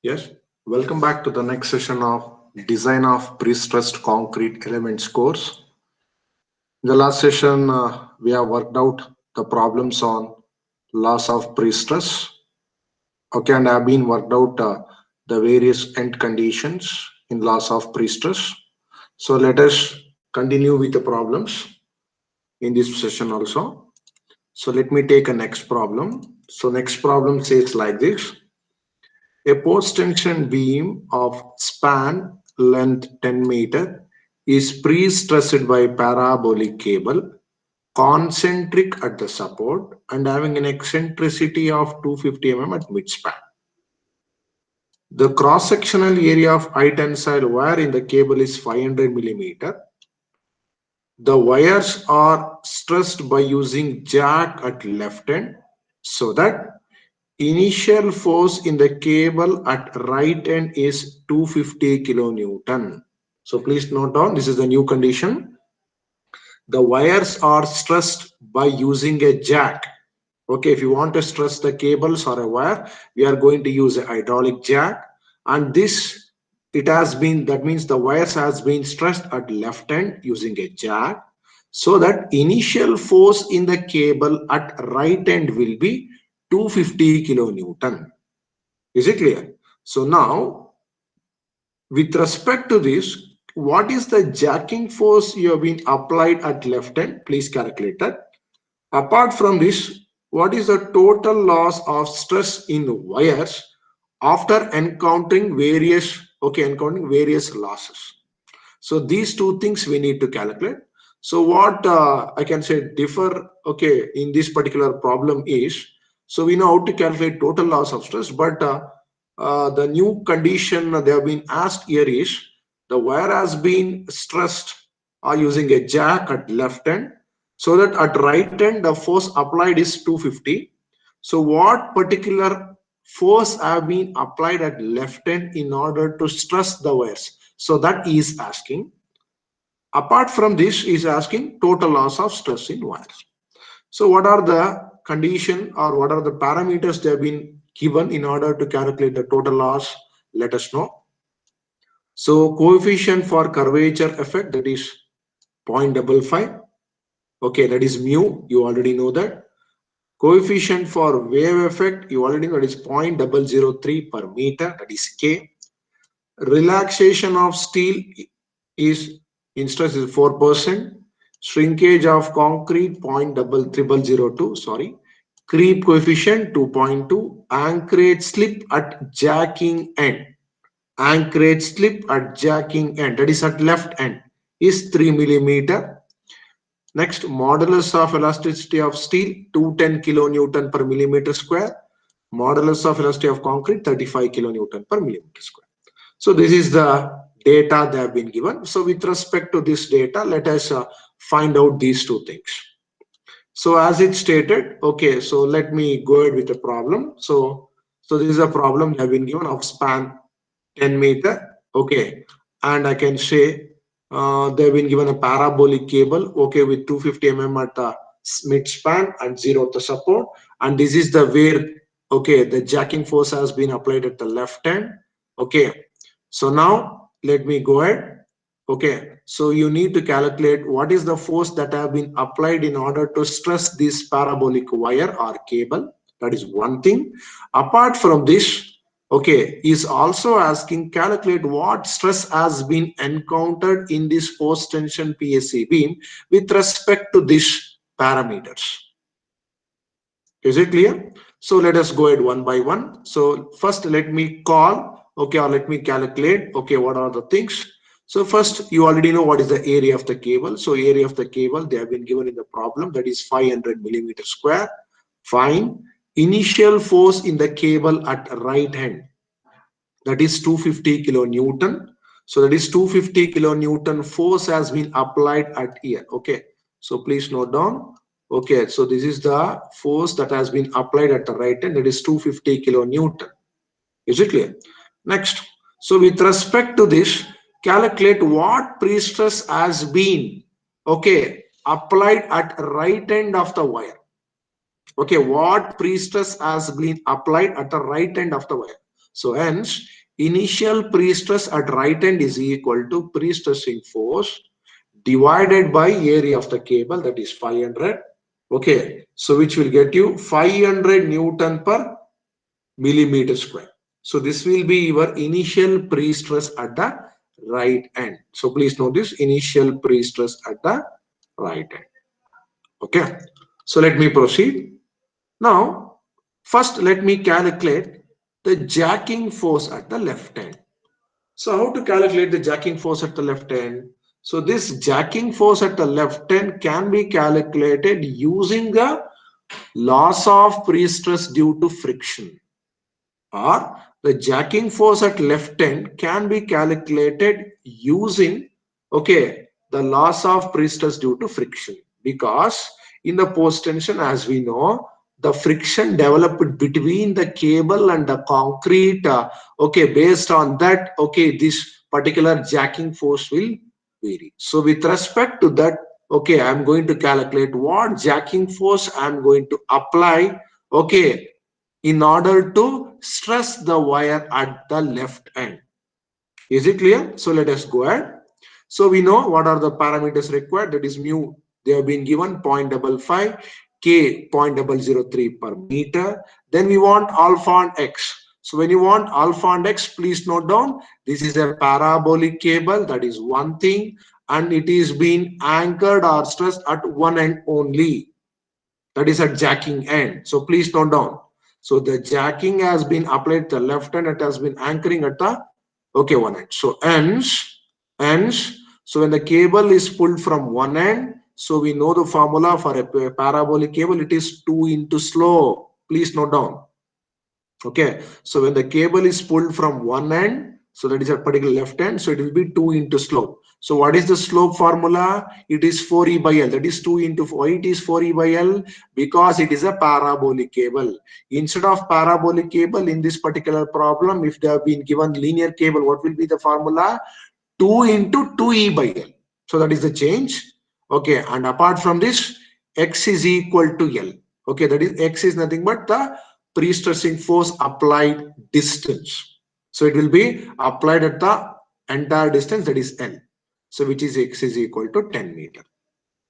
Yes, welcome back to the next session of Design of Pre-Stressed Concrete Elements course. In the last session, we have worked out the problems on laws of pre-stress. Okay, and have been worked out the various end conditions in laws of pre-stress. So let us continue with the problems in this session also. So let me take a next problem. So next problem says like this. A post-tension beam of span length 10 meter is pre-stressed by parabolic cable concentric at the support and having an eccentricity of 250 mm at midspan. The cross-sectional area of high tensile wire in the cable is 500 millimeter. The wires are stressed by using jack at left end so that initial force in the cable at right end is 250 kilonewton. So please note down, this is the new condition. The wires are stressed by using a jack. Okay, if you want to stress the cables or a wire, we are going to use a hydraulic jack. And this, it has been, that means the wires has been stressed at left end using a jack. So that initial force in the cable at right end will be 250 kilonewton. Is it clear? So now, with respect to this, what is the jacking force you have been applied at left end? Please calculate that. Apart from this, what is the total loss of stress in wires after encountering various losses? So these two things we need to calculate. So what I can say differ, in this particular problem is, so we know how to calculate total loss of stress, but the new condition they have been asked here is the wire has been stressed using a jack at left end, so that at right end the force applied is 250. So what particular force have been applied at left end in order to stress the wires? So that is asking. Apart from this, is asking total loss of stress in wires. So what are the condition or what are the parameters they have been given in order to calculate the total loss? Let us know. So coefficient for curvature effect, that is 0.55. Okay, that is mu. You already know that. Coefficient for wave effect, you already know, that is 0.003 per meter, that is K. Relaxation of steel is in stress is 4%. Shrinkage of concrete 0.0002, sorry. Creep coefficient 2.2. Anchorage slip at jacking end. Anchorage slip at jacking end, that is at left end, is 3 millimeter. Next, modulus of elasticity of steel 210 kilonewton per millimeter square. Modulus of elasticity of concrete 35 kilonewton per millimeter square. So this is the data they have been given. So with respect to this data, let us find out these two things. So as it stated, okay, so let me go ahead with the problem. So this is a problem they have been given of span 10 meter. Okay, and I can say they've been given a parabolic cable, okay, with 250 mm at the mid span and 0 at the support. And this is the where, okay, the jacking force has been applied at the left end. Okay, so now let me go ahead. Okay, so you need to calculate what is the force that have been applied in order to stress this parabolic wire or cable. That is one thing. Apart from this, okay, is also asking calculate what stress has been encountered in this post tension PSC beam with respect to these parameters. Is it clear? So let us go ahead one by one. So first let me call, okay, or let me calculate, okay, what are the things. So first, you already know what is the area of the cable. So area of the cable, they have been given in the problem, that is 500 millimeter square. Fine. Initial force in the cable at right hand, that is 250 kilonewton. So that is 250 kilonewton force has been applied at here. Okay, so please note down. Okay, so this is the force that has been applied at the right end, that is 250 kilonewton. Is it clear? Next, so with respect to this, calculate what pre-stress has been, okay, applied at right end of the wire. Okay, what pre-stress has been applied at the right end of the wire. So hence, initial pre-stress at right end is equal to pre-stressing force divided by area of the cable, that is 500. Okay, so which will get you 500 Newton per millimeter square. So this will be your initial pre-stress at the right end. So please note this, initial pre-stress at the right end. Okay, so let me proceed. Now, first let me calculate the jacking force at the left end. So how to calculate the jacking force at the left end? So this jacking force at the left end can be calculated using the loss of pre-stress due to friction, or the jacking force at left end can be calculated using, okay, the loss of pre-stress due to friction, because in the post tension, as we know, the friction developed between the cable and the concrete, okay, based on that, okay, this particular jacking force will vary. So with respect to that, okay, I'm going to calculate what jacking force I'm going to apply, okay, in order to stress the wire at the left end. Is it clear? So let us go ahead. So we know what are the parameters required. That is mu, they have been given 0.55, K 0.003 per meter. Then we want alpha and X. So when you want alpha and X, please note down, this is a parabolic cable, that is one thing, and it is being anchored or stressed at one end only, that is at jacking end. So please note down. So the jacking has been applied to the left end, it has been anchoring at the, okay, one end. So ends. So when the cable is pulled from one end, so we know the formula for a parabolic cable, it is 2 into slope. Please note down. Okay, so when the cable is pulled from one end, so that is a particular left end, so it will be 2 into slope. So what is the slope formula? It is 4E by L, that is 2 into 4. Why it is 4E by L? Because it is a parabolic cable. Instead of parabolic cable in this particular problem, if they have been given linear cable, what will be the formula? 2 into 2E by L. So that is the change. Okay, and apart from this, X is equal to L. Okay, that is X is nothing but the pre-stressing force applied distance. So it will be applied at the entire distance, that is L. So which is X is equal to 10 meter.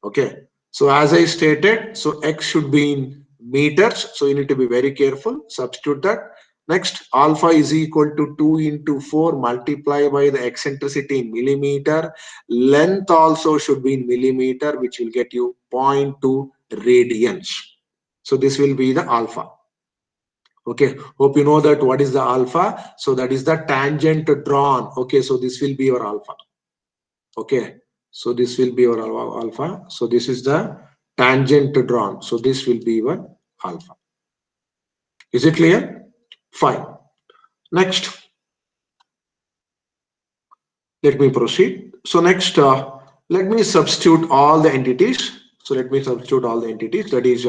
Okay. So as I stated, so X should be in meters. So you need to be very careful. Substitute that. Next, alpha is equal to 2 into 4 multiplied by the eccentricity in millimeter. Length also should be in millimeter, which will get you 0.2 radians. So this will be the alpha. Okay, hope you know that what is the alpha. So that is the tangent drawn. Okay, so this will be your alpha. Okay, so this will be your alpha. So this is the tangent drawn. So this will be your alpha. Is it clear? Fine. Next, let me proceed. So next, let me substitute all the entities. So let me substitute all the entities. That is,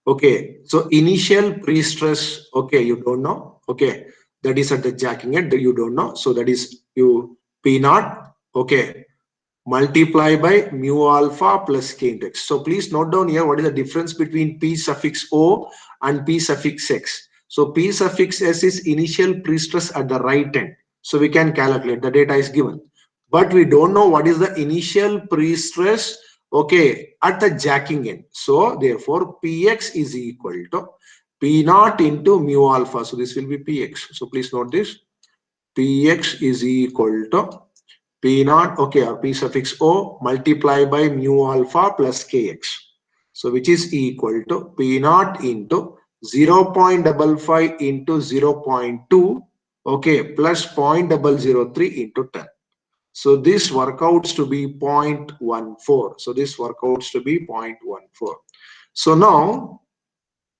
okay. So initial pre-stress, okay, you don't know. Okay, that is at the jacking end, you don't know. So that is you P naught. Okay, multiply by mu alpha plus k into x. So please note down here what is the difference between P suffix O and P suffix X. So P suffix S is initial pre-stress at the right end. So we can calculate, the data is given. But we don't know what is the initial pre-stress, okay, at the jacking end. So therefore Px is equal to P naught into mu alpha. So this will be Px. So please note this. Px is equal to P naught, okay, or P suffix O multiply by mu alpha plus Kx. So which is equal to P naught into 0.55 into 0.2, okay, plus 0.003 into 10. So this workouts to be 0.14. So this workouts to be 0.14. So now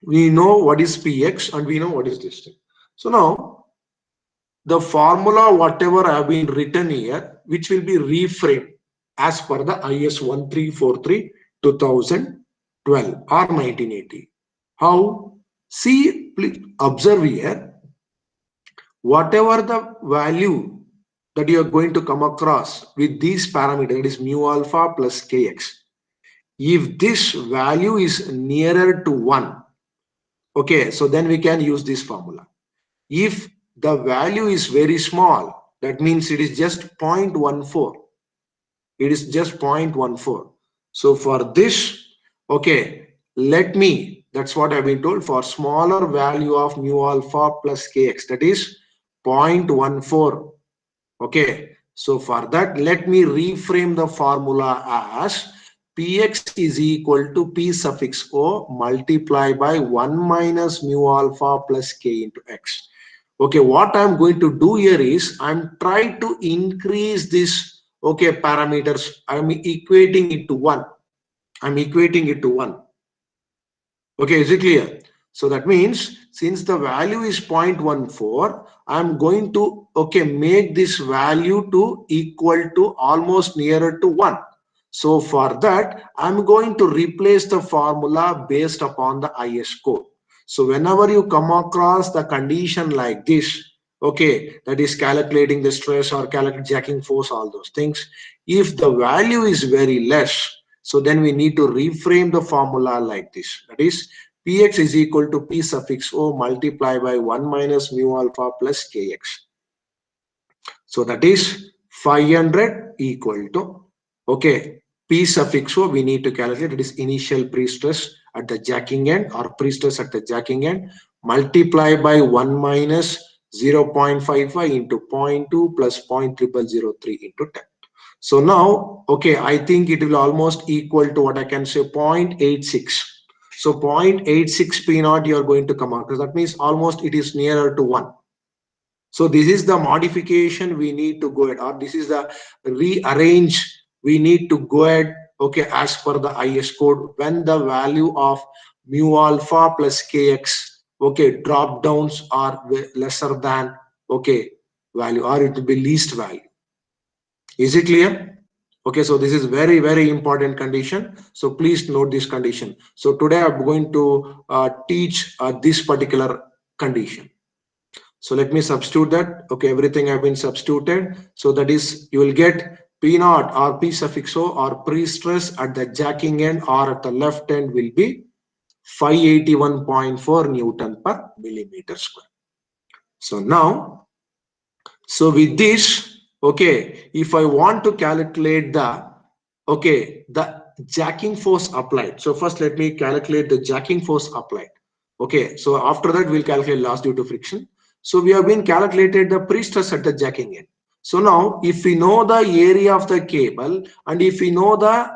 we know what is Px and we know what is this thing. So now the formula whatever have been written here, which will be reframed as per the IS 1343 2012 or 1980. How? See, please observe here, whatever the value that you are going to come across with these parameters, that is mu alpha plus kx, if this value is nearer to 1, okay, so then we can use this formula. If the value is very small. That means it is just 0.14. It is just 0.14. So for this, okay, that's what I've been told, for smaller value of mu alpha plus kx, that is 0.14. Okay, so for that, let me reframe the formula as px is equal to p suffix o multiply by 1 minus mu alpha plus k into x. Okay, what I'm going to do here is I'm trying to increase this, okay, parameters. I'm equating it to 1. I'm equating it to 1. Okay, is it clear? So that means since the value is 0.14, I'm going to, okay, make this value to equal to almost nearer to 1. So for that, I'm going to replace the formula based upon the IS code. So whenever you come across the condition like this, okay, that is calculating the stress or calculating jacking force, all those things, if the value is very less, so then we need to reframe the formula like this. That is, Px is equal to P suffix O multiply by 1 minus mu alpha plus Kx. So that is 500 equal to, okay, P suffix O we need to calculate. It is initial pre-stress at the jacking end or pre-stress at the jacking end, multiply by 1 minus 0.55 into 0.2 plus 0.0003 into 10. So now, okay, I think it will almost equal to what I can say 0.86. So 0.86 P naught you are going to come out, because that means almost it is nearer to 1. So this is the modification we need to go ahead, or this is the rearrange we need to go ahead, okay, as per the IS code when the value of mu alpha plus kx, okay, drop downs are lesser than, okay, value, or it will be least value. Is it clear? Okay, so this is very, very important condition. So please note this condition. So today I'm going to teach this particular condition. So let me substitute that. Okay, everything have been substituted. So that is, you will get P naught or P suffix O or pre-stress at the jacking end or at the left end will be 581.4 Newton per millimeter square. So now, so with this, okay, if I want to calculate the, okay, the jacking force applied. So first let me calculate the jacking force applied. Okay, so after that we'll calculate loss due to friction. So we have been calculated the pre-stress at the jacking end. So now if we know the area of the cable and if we know the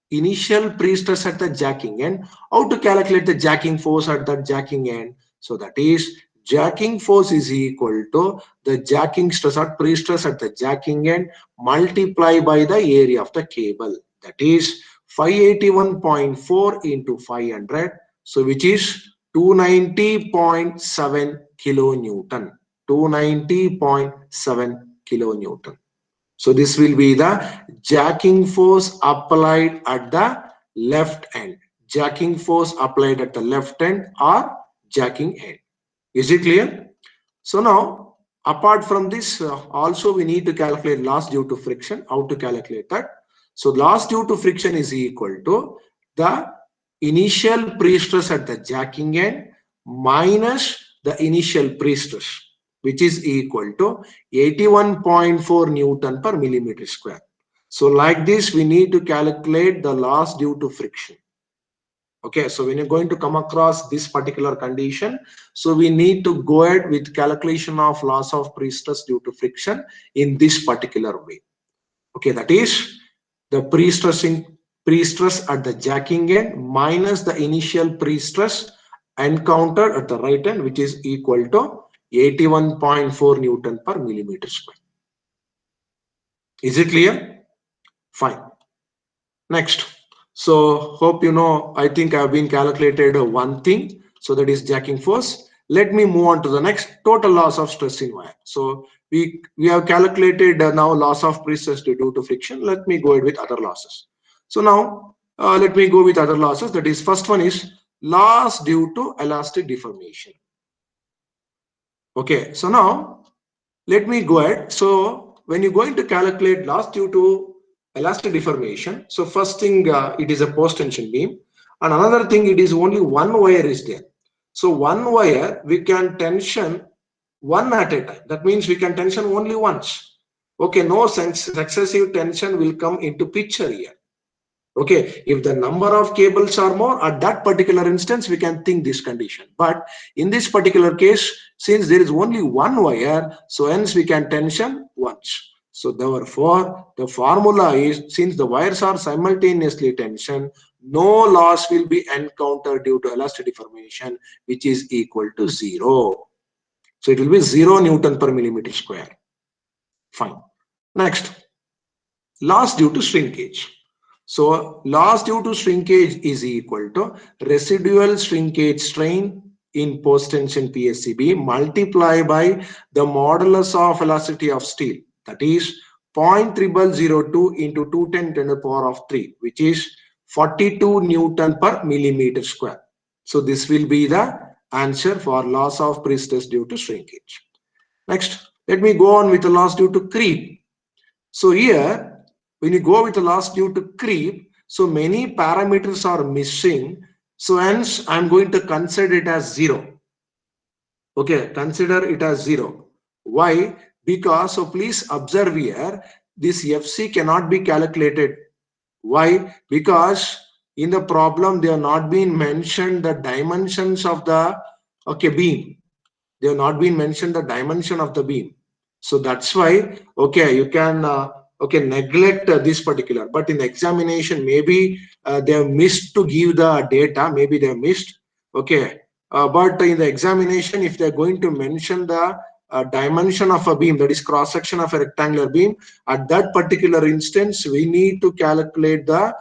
initial pre-stress at the jacking end, how to calculate the jacking force at the jacking end? So that is, jacking force is equal to the jacking stress or pre-stress at the jacking end multiply by the area of the cable. That is 581.4 into 500. So which is 290.7 kilonewton. 290.7 kilonewton. So this will be the jacking force applied at the left end. Jacking force applied at the left end or jacking end. Is it clear? So now, apart from this, also we need to calculate loss due to friction. How to calculate that? So loss due to friction is equal to the initial pre-stress at the jacking end minus the initial pre-stress, which is equal to 81.4 Newton per millimeter square. So like this, we need to calculate the loss due to friction. Okay, so when you're going to come across this particular condition, so we need to go ahead with calculation of loss of pre-stress due to friction in this particular way. Okay, that is the pre-stress at the jacking end minus the initial pre-stress encountered at the right end, which is equal to 81.4 Newton per millimeter square. Is it clear? Fine. Next. So hope you know, I think I've been calculated one thing. So that is jacking force. Let me move on to the next, total loss of stress in wire. So we have calculated now loss of pre-stress due to friction. Let me go ahead with other losses. So now let me go with other losses. That is, first one is loss due to elastic deformation. Okay, so now let me go ahead. So when you're going to calculate loss due to elastic deformation, so first thing, it is a post tension beam, and another thing, it is only one wire is there. So one wire we can tension one at a time. That means we can tension only once. Okay, no successive tension will come into picture here. Okay, if the number of cables are more, at that particular instance, we can think this condition. But in this particular case, since there is only one wire, so hence we can tension once. So therefore, the formula is, since the wires are simultaneously tensioned, no loss will be encountered due to elastic deformation, which is equal to 0. So it will be 0 Newton per millimeter square. Fine. Next, loss due to shrinkage. So loss due to shrinkage is equal to residual shrinkage strain in post-tension PSCB multiplied by the modulus of elasticity of steel, that is 0.0002 into 210 to the power of 3, which is 42 Newton per millimeter square. So this will be the answer for loss of pre-stress due to shrinkage. Next, let me go on with the loss due to creep. So here, when you go with the loss due to creep, so many parameters are missing. So hence, I'm going to consider it as 0. Okay, consider it as 0. Why? Because, so please observe here, this FC cannot be calculated. Why? Because in the problem, they have not been mentioned the dimensions of the beam. They have not been mentioned the dimension of the beam. So that's why, okay, you can neglect this particular, but in the examination, maybe they have missed to give the data, maybe they have missed, okay. But in the examination, if they're going to mention the dimension of a beam, that is cross section of a rectangular beam, at that particular instance, we need to calculate the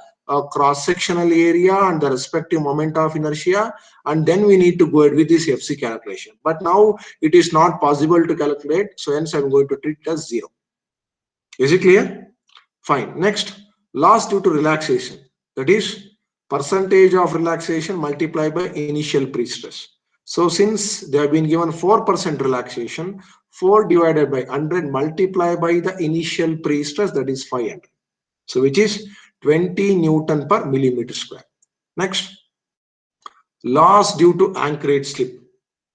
cross-sectional area and the respective moment of inertia, and then we need to go ahead with this FC calculation. But now it is not possible to calculate, so hence I'm going to treat it as 0. Is it clear? Fine. Next, loss due to relaxation, that is percentage of relaxation multiplied by initial pre-stress. So since they have been given 4% relaxation, 4 divided by 100 multiplied by the initial pre-stress, that is 500. So which is 20 Newton per millimeter square. Next, loss due to anchorage slip.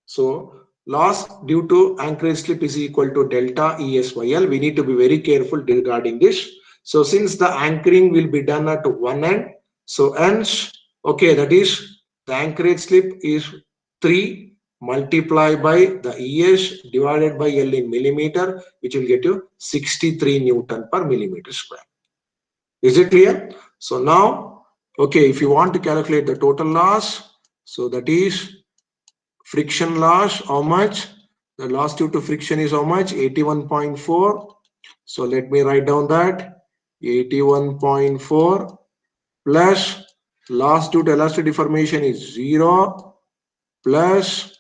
So loss due to anchorage slip is equal to delta ESYL. We need to be very careful regarding this. So since the anchoring will be done at one end, so hence, okay, that is the anchorage slip is 3 multiplied by the ES divided by L in millimeter, which will get you 63 Newton per millimeter square. Is it clear? So now, okay, if you want to calculate the total loss, so that is friction loss, how much? The loss due to friction is how much? 81.4. So let me write down that 81.4 plus loss due to elastic deformation is 0 plus,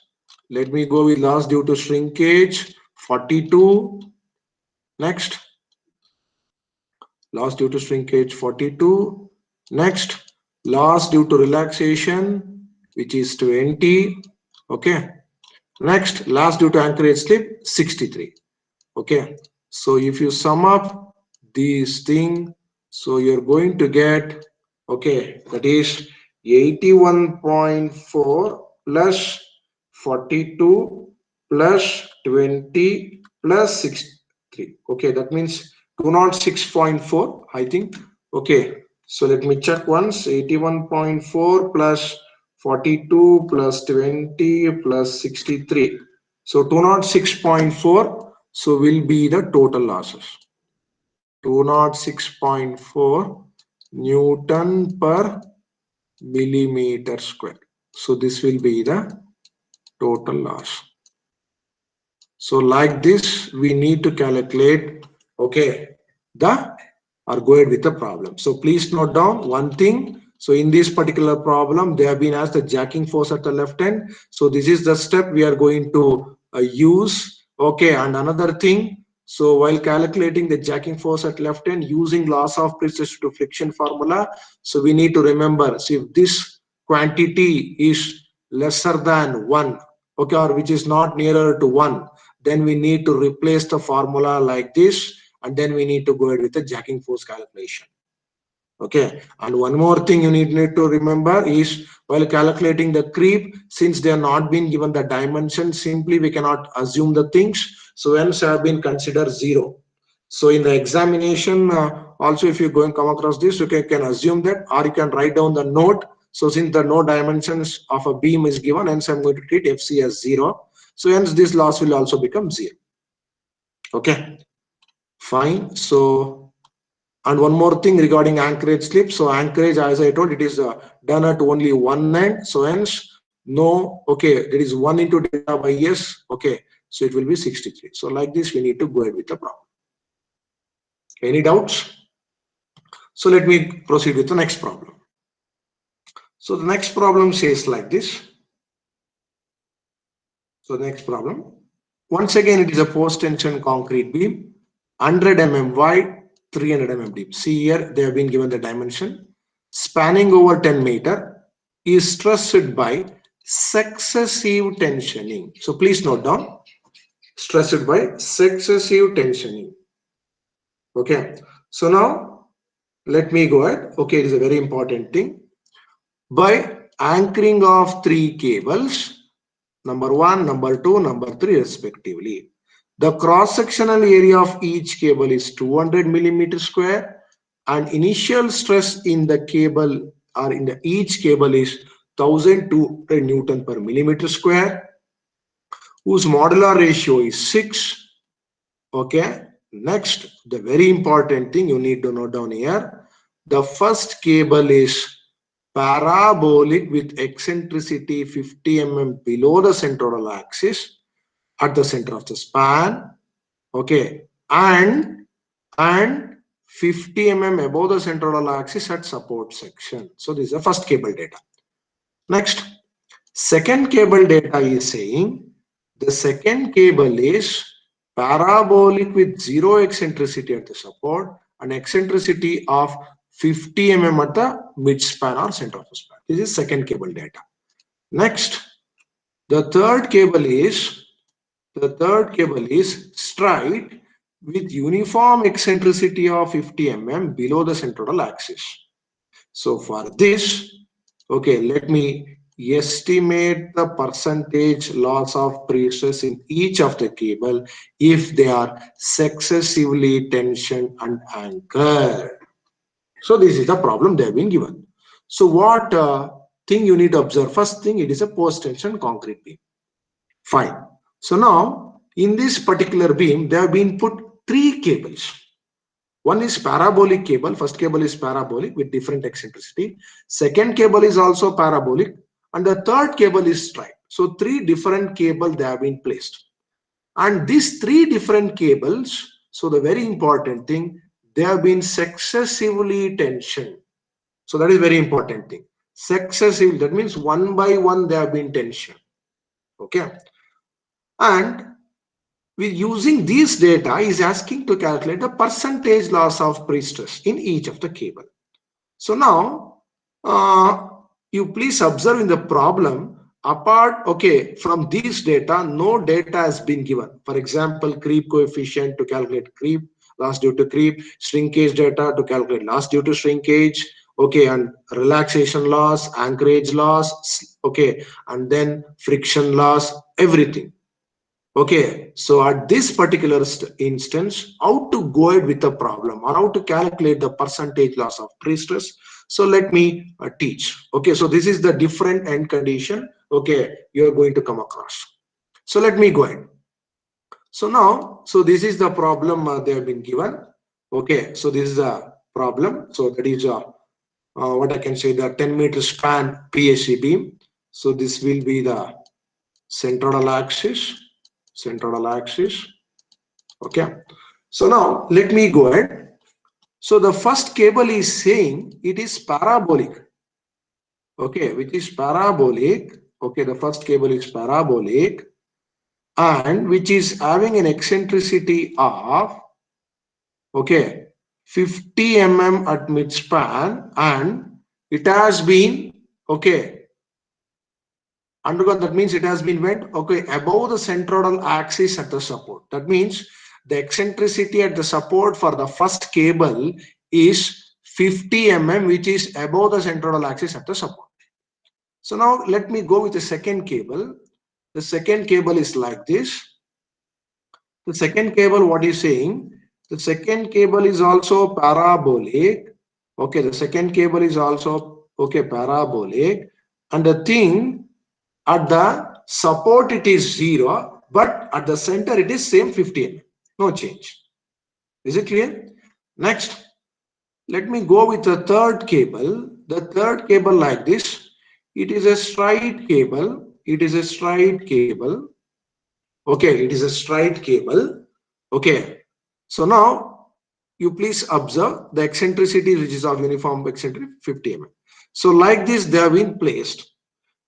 let me go with loss due to shrinkage 42. Next, loss due to shrinkage 42. Next, loss due to relaxation, which is 20. Okay. Next, loss due to anchorage slip 63. Okay. So if you sum up these things, so you're going to get, okay, that is 81.4 plus 42 plus 20 plus 63. Okay, that means 206.4, I think. Okay, so let me check once. 81.4 plus 42 plus 20 plus 63. So 206.4. So will be the total losses. 206.4 Newton per millimeter square. So this will be the total loss. So like this, we need to calculate, okay, or go ahead with the problem. So please note down one thing. So in this particular problem, they have been asked the jacking force at the left end. So this is the step we are going to use. Okay, and another thing. So while calculating the jacking force at left end using loss of pre-stress to friction formula, so we need to remember, see, if this quantity is lesser than 1, okay, or which is not nearer to 1, then we need to replace the formula like this, and then we need to go ahead with the jacking force calculation. Okay, and one more thing you need to remember is while calculating the creep, since they are not been given the dimension, simply we cannot assume the things. So hence have been considered zero. So in the examination, also if you go and come across this, you can assume that, or you can write down the note. So since the no dimensions of a beam is given, hence I'm going to treat FC as zero. So hence this loss will also become zero. Okay, fine. So and one more thing regarding anchorage slip. So anchorage, as I told, it is done at only one end. So hence, no, okay, there is 1 into delta by S. Okay, so it will be 63. So like this, we need to go ahead with the problem. Any doubts? So let me proceed with the next problem. So the next problem says like this. So the next problem. Once again, it is a post-tension concrete beam, 100 mm wide, 300 mm deep. See here, they have been given the dimension. Spanning over 10 meter, is stressed by successive tensioning. So please note down, stressed by successive tensioning. Okay. So now, let me go ahead. Okay, it is a very important thing. By anchoring of 3 cables, number 1, number 2, number 3 respectively. The cross-sectional area of each cable is 200 millimeter square and initial stress in the cable or in the each cable is 1200 Newton per millimeter square, whose modular ratio is 6. Okay. Next, the very important thing you need to note down here. The first cable is parabolic with eccentricity 50 mm below the central axis at the center of the span. Okay, and 50 mm above the central axis at support section. So this is the first cable data. Next, second cable data is saying the second cable is parabolic with zero eccentricity at the support and eccentricity of 50 mm at the mid span or center of the span. This is second cable data. Next, the third cable is straight with uniform eccentricity of 50 mm below the central axis. So for this, okay, let me estimate the percentage loss of pre-stress in each of the cable if they are successively tensioned and anchored. So this is the problem they have been given. So what thing you need to observe? First thing, it is a post-tension concrete beam. Fine. So now in this particular beam, they have been put 3 cables. One is parabolic cable. First cable is parabolic with different eccentricity. Second cable is also parabolic. And the third cable is straight. So 3 different cables they have been placed. And these 3 different cables, so the very important thing, they have been successively tensioned. So that is very important thing. Successive, that means one by one they have been tensioned. Okay. And with using these data is asking to calculate the percentage loss of pre-stress in each of the cable. So now you please observe in the problem apart, okay, from these data, no data has been given. For example, creep coefficient to calculate creep, loss due to creep, shrinkage data to calculate loss due to shrinkage, okay, and relaxation loss, anchorage loss, okay, and then friction loss, everything. Okay, so at this particular instance, how to go ahead with the problem or how to calculate the percentage loss of pre-stress. So let me teach. Okay, so this is the different end condition. Okay, you are going to come across. So let me go ahead. So now, so this is the problem they have been given. Okay, so this is a problem. So that is what I can say, the 10 meter span PSC beam. So this will be the central axis. Okay, so now let me go ahead. So the first cable is saying it is parabolic, okay, which is parabolic. Okay, the first cable is parabolic and which is having an eccentricity of, okay, 50 mm at mid span, and it has been, okay, undergone, that means it has been went, okay, above the central axis at the support. That means the eccentricity at the support for the first cable is 50 mm, which is above the centroidal axis at the support. So now let me go with the second cable. The second cable is like this. The second cable, what is saying? The second cable is also parabolic. Okay, the second cable is also parabolic, and the thing at the support it is 0, but at the center it is same 50 mm. No change. Is it clear? Next, let me go with the third cable. The third cable like this. It is a straight cable. It is a straight cable. Okay, it is a straight cable. Okay, so now you please observe the eccentricity, which is of uniform eccentricity 50 mm. So like this they have been placed.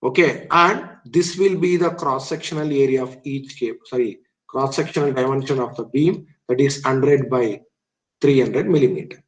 Okay, and this will be the cross-sectional area of each cable, sorry, cross-sectional dimension of the beam, that is 100 by 300 millimeter.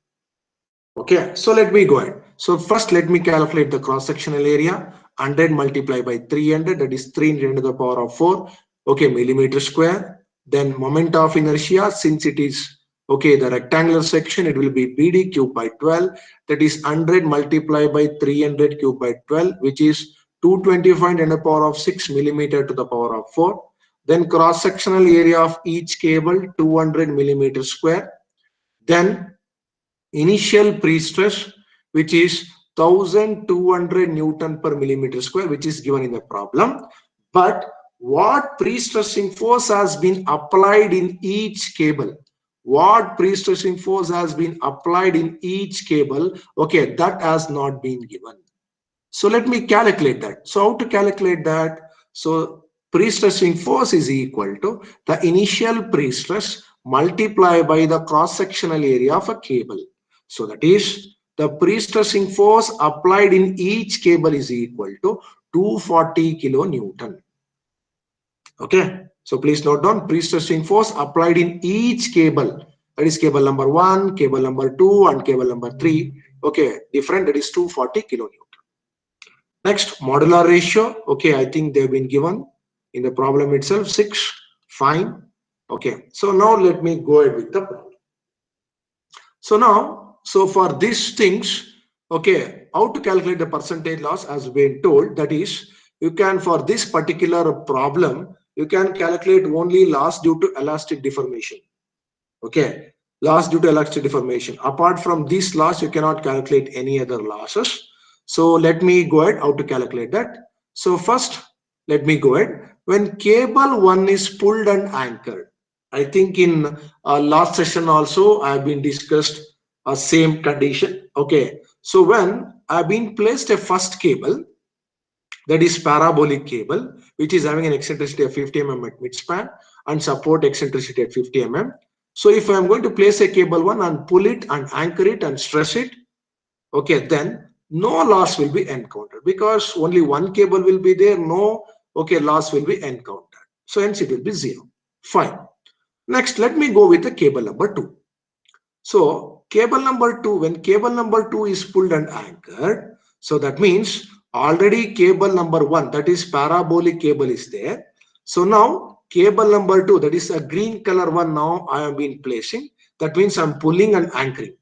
Okay, so let me go ahead. So first let me calculate the cross-sectional area. 100 multiplied by 300, that is 300 to the power of 4, okay, millimeter square. Then moment of inertia, since it is okay the rectangular section, it will be BD cube by 12, that is 100 multiplied by 300 cube by 12, which is 225 to the power of 6 millimeter to the power of 4. Then cross-sectional area of each cable 200 millimeter square. Then initial pre-stress, which is 1200 Newton per millimeter square, which is given in the problem. But what pre-stressing force has been applied in each cable? What pre-stressing force has been applied in each cable? Okay, that has not been given. So let me calculate that. So how to calculate that? So pre-stressing force is equal to the initial pre-stress multiplied by the cross-sectional area of a cable. So that is the pre-stressing force applied in each cable is equal to 240 kilonewton. Okay, so please note down pre-stressing force applied in each cable, that is cable number 1, cable number 2 and cable number 3. Okay, different, that is 240 kilonewton. Next, modular ratio. Okay, I think they've been given in the problem itself, 6. Fine. Okay, so now let me go ahead with the problem. So now, so for these things, okay, how to calculate the percentage loss has been told. That is, you can, for this particular problem, you can calculate only loss due to elastic deformation. Okay, loss due to elastic deformation. Apart from this loss, you cannot calculate any other losses. So let me go ahead how to calculate that. So first, let me go ahead. When cable 1 is pulled and anchored, I think in last session also I have been discussed a same condition. Okay, so when I have been placed a first cable, that is parabolic cable, which is having an eccentricity of 50 mm at midspan and support eccentricity at 50 mm. So if I am going to place a cable 1 and pull it and anchor it and stress it, okay, then no loss will be encountered because only one cable will be there. No, okay, loss will be encountered. So hence it will be 0. Fine. Next, let me go with the cable number 2. So cable number 2, when cable number 2 is pulled and anchored, so that means already cable number 1, that is parabolic cable, is there. So now cable number 2, that is a green color one, now I have been placing. That means I'm pulling and anchoring.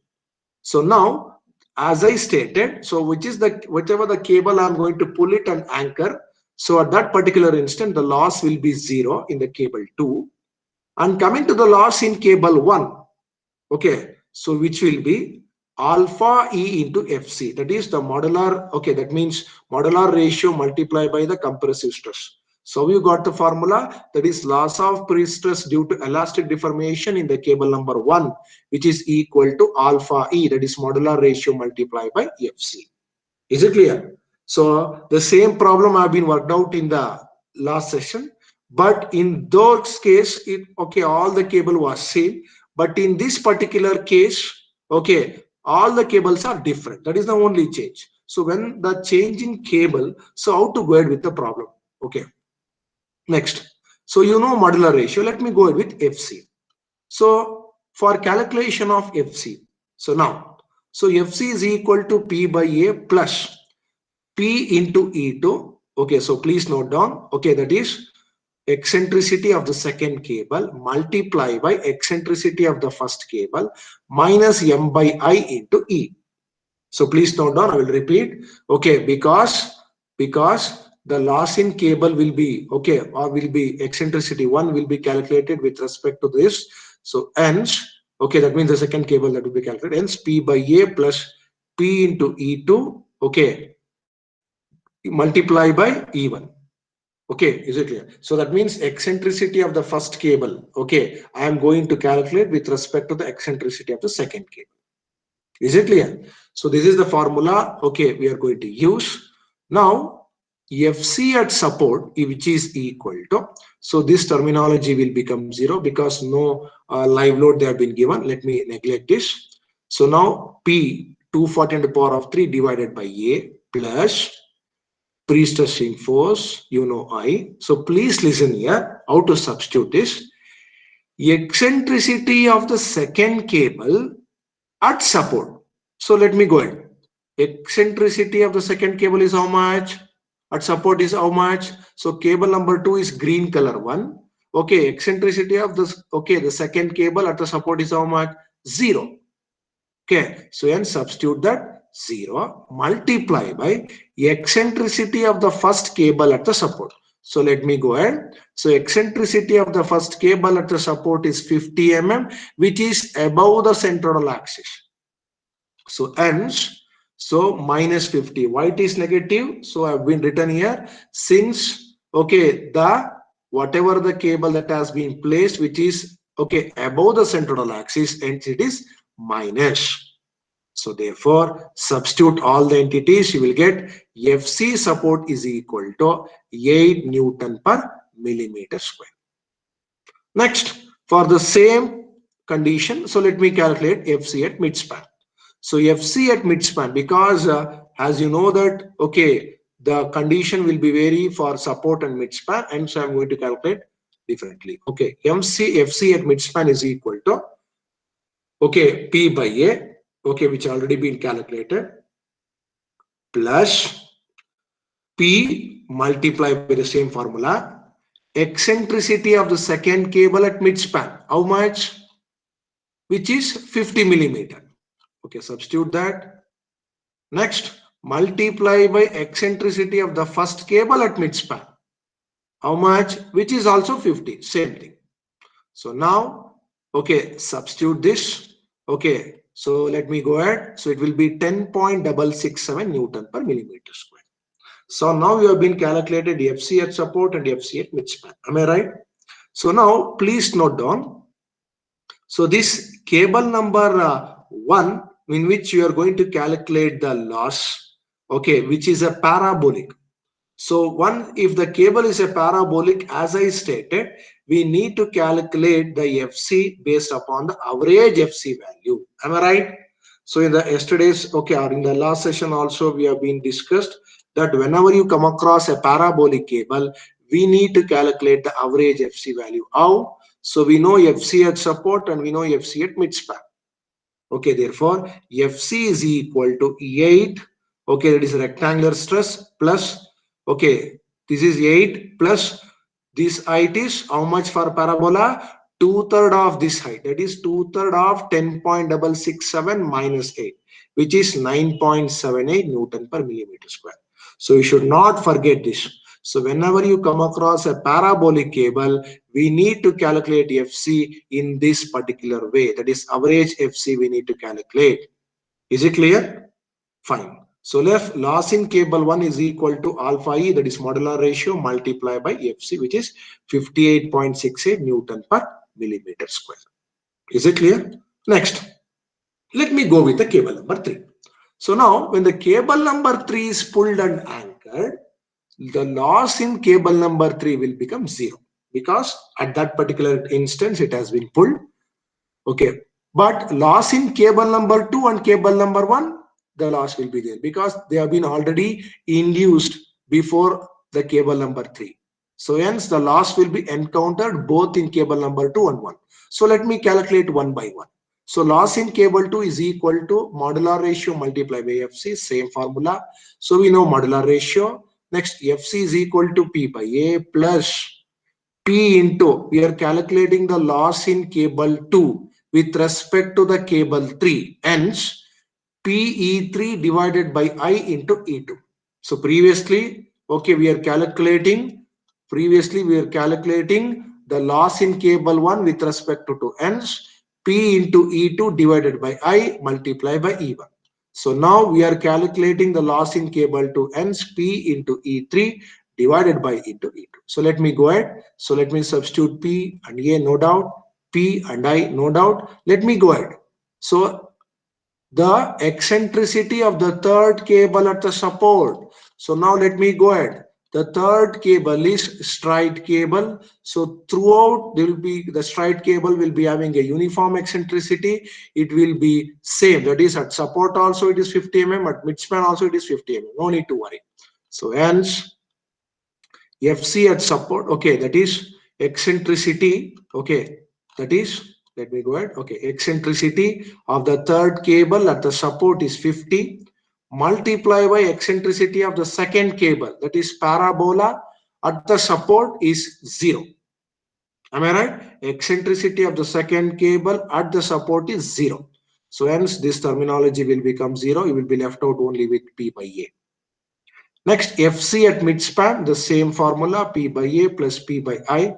So now, as I stated, so whichever the cable I'm going to pull it and anchor, so at that particular instant the loss will be 0 in the cable 2. And coming to the loss in cable 1, okay, so which will be alpha E into FC, that is the modular, okay, that means modular ratio multiplied by the compressive stress. So you got the formula, that is loss of pre-stress due to elastic deformation in the cable number 1, which is equal to alpha E, that is modular ratio multiplied by FC. Is it clear? So the same problem have been worked out in the last session, but in those case, okay, all the cable was same, but in this particular case, okay, all the cables are different. That is the only change. So when the change in cable, so how to go ahead with the problem? Okay. Next, so you know modular ratio. Let me go ahead with FC. So for calculation of FC, so now, so FC is equal to P by A plus P into E2. Okay, so please note down. Okay, that is eccentricity of the second cable multiply by eccentricity of the first cable minus M by I into E. So please note down, I will repeat. Okay, because the loss in cable will be, okay, or will be eccentricity 1 will be calculated with respect to this. So hence, okay, that means the second cable that will be calculated. Hence P by A plus P into E2, okay, multiply by E1. Okay, is it clear? So that means eccentricity of the first cable, okay, I am going to calculate with respect to the eccentricity of the second cable. Is it clear? So this is the formula, okay, we are going to use. Now, FC at support, which is equal to, so this terminology will become 0 because no live load they have been given. Let me neglect this. So now P 240 to the power of 3 divided by A plus pre-stressing force, you know I. So please listen here, how to substitute this. Eccentricity of the second cable at support. So let me go ahead. Eccentricity of the second cable is how much? At support is how much? So cable number 2 is green color one. Okay, eccentricity of this, okay, the second cable at the support is how much? 0. Okay, so then substitute that 0 multiply by eccentricity of the first cable at the support. So let me go ahead. So eccentricity of the first cable at the support is 50 mm, which is above the central axis. So hence, so minus 50. Why it is negative? So I've been written here since, okay, the whatever the cable that has been placed, which is, okay, above the central axis, and it is minus. So therefore, substitute all the entities, you will get FC support is equal to 8 Newton per millimeter square. Next, for the same condition, so let me calculate FC at midspan. So FC at midspan, because as you know that, okay, the condition will be vary for support and midspan, and so I'm going to calculate differently. Okay, FC at midspan is equal to, okay, P by A, okay, which already been calculated, plus P multiplied by the same formula, eccentricity of the second cable at midspan, how much? Which is 50 millimeter. Okay, substitute that. Next, multiply by eccentricity of the first cable at midspan. How much? Which is also 50, same thing. So now, okay, substitute this. Okay, so let me go ahead. So it will be 10.667 Newton per millimeter square. So now you have been calculated FC at support and FC at midspan. Am I right? So now please note down. So this cable number 1, in which you are going to calculate the loss, okay, which is a parabolic. So one, if the cable is a parabolic, as I stated, we need to calculate the FC based upon the average FC value. Am I right? So in the yesterday's, okay, or in the last session also, we have been discussed that whenever you come across a parabolic cable, we need to calculate the average FC value. How? So we know FC at support and we know FC at midspan. Okay, therefore, FC is equal to 8. Okay, that is rectangular stress plus, okay, this is 8 plus this height is how much for parabola? 2/3 of this height. That is 2/3 of 10.667 minus 8, which is 9.78 Newton per millimeter square. So you should not forget this. So whenever you come across a parabolic cable, we need to calculate FC in this particular way. That is average FC we need to calculate. Is it clear? Fine. So left loss in cable 1 is equal to alpha E, that is modular ratio, multiplied by FC, which is 58.68 Newton per millimeter square. Is it clear? Next, let me go with the cable number 3. So now when the cable number 3 is pulled and anchored, the loss in cable number 3 will become 0 because at that particular instance it has been pulled. Okay, but loss in cable number 2 and cable number 1, the loss will be there because they have been already induced before the cable number 3. So hence the loss will be encountered both in cable number 2 and 1. So let me calculate one by one. So loss in cable 2 is equal to modular ratio multiplied by FC, same formula. So we know modular ratio. Next, FC is equal to P by A plus P into, we are calculating the loss in cable 2 with respect to the cable 3. Hence, PE3 divided by I into E2. So previously, okay, we are calculating the loss in cable 1 with respect to 2. Hence, P into E2 divided by I multiplied by E1. So now we are calculating the loss in cable 2. Hence, P into E3 divided by into E2. So let me go ahead. So let me substitute P and A, no doubt. P and I, no doubt. Let me go ahead. So the eccentricity of the third cable at the support. So now let me go ahead. The third cable is straight cable. So throughout there will be the straight cable will be having a uniform eccentricity. It will be same. That is at support also it is 50 mm, at midspan also it is 50 mm. No need to worry. So hence FC at support, okay, that is eccentricity, okay, that is, let me go ahead, okay, eccentricity of the third cable at the support is 50, multiply by eccentricity of the second cable, that is parabola at the support is 0. Am I right? Eccentricity of the second cable at the support is 0. So hence this terminology will become 0. You will be left out only with P by A. Next, FC at midspan, the same formula, P by A plus P by I,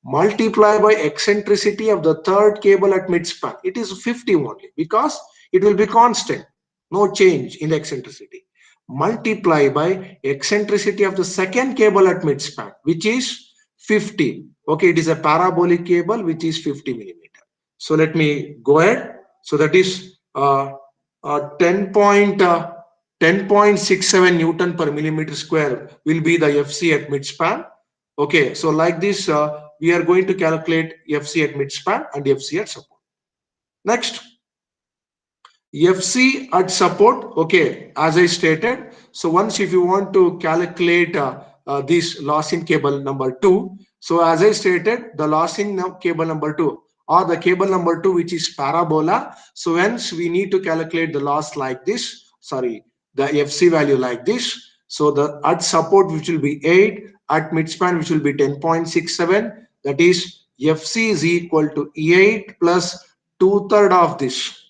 multiply by eccentricity of the third cable at midspan. It is 50 only because it will be constant, no change in the eccentricity. Multiply by eccentricity of the second cable at midspan, which is 50. Okay, it is a parabolic cable which is 50 millimeter. So let me go ahead. So that is 10.67 Newton per millimeter square will be the FC at midspan. Okay, so like this, we are going to calculate FC at midspan and FC at support. Next, FC at support, okay, as I stated. So once if you want to calculate this loss in cable number 2, so as I stated, the loss in cable number 2 or the cable number 2 which is parabola. So hence we need to calculate the loss like this, sorry, the FC value like this. So the at support which will be 8, at midspan which will be 10.67, that is FC is equal to 8 plus 2/3 of this,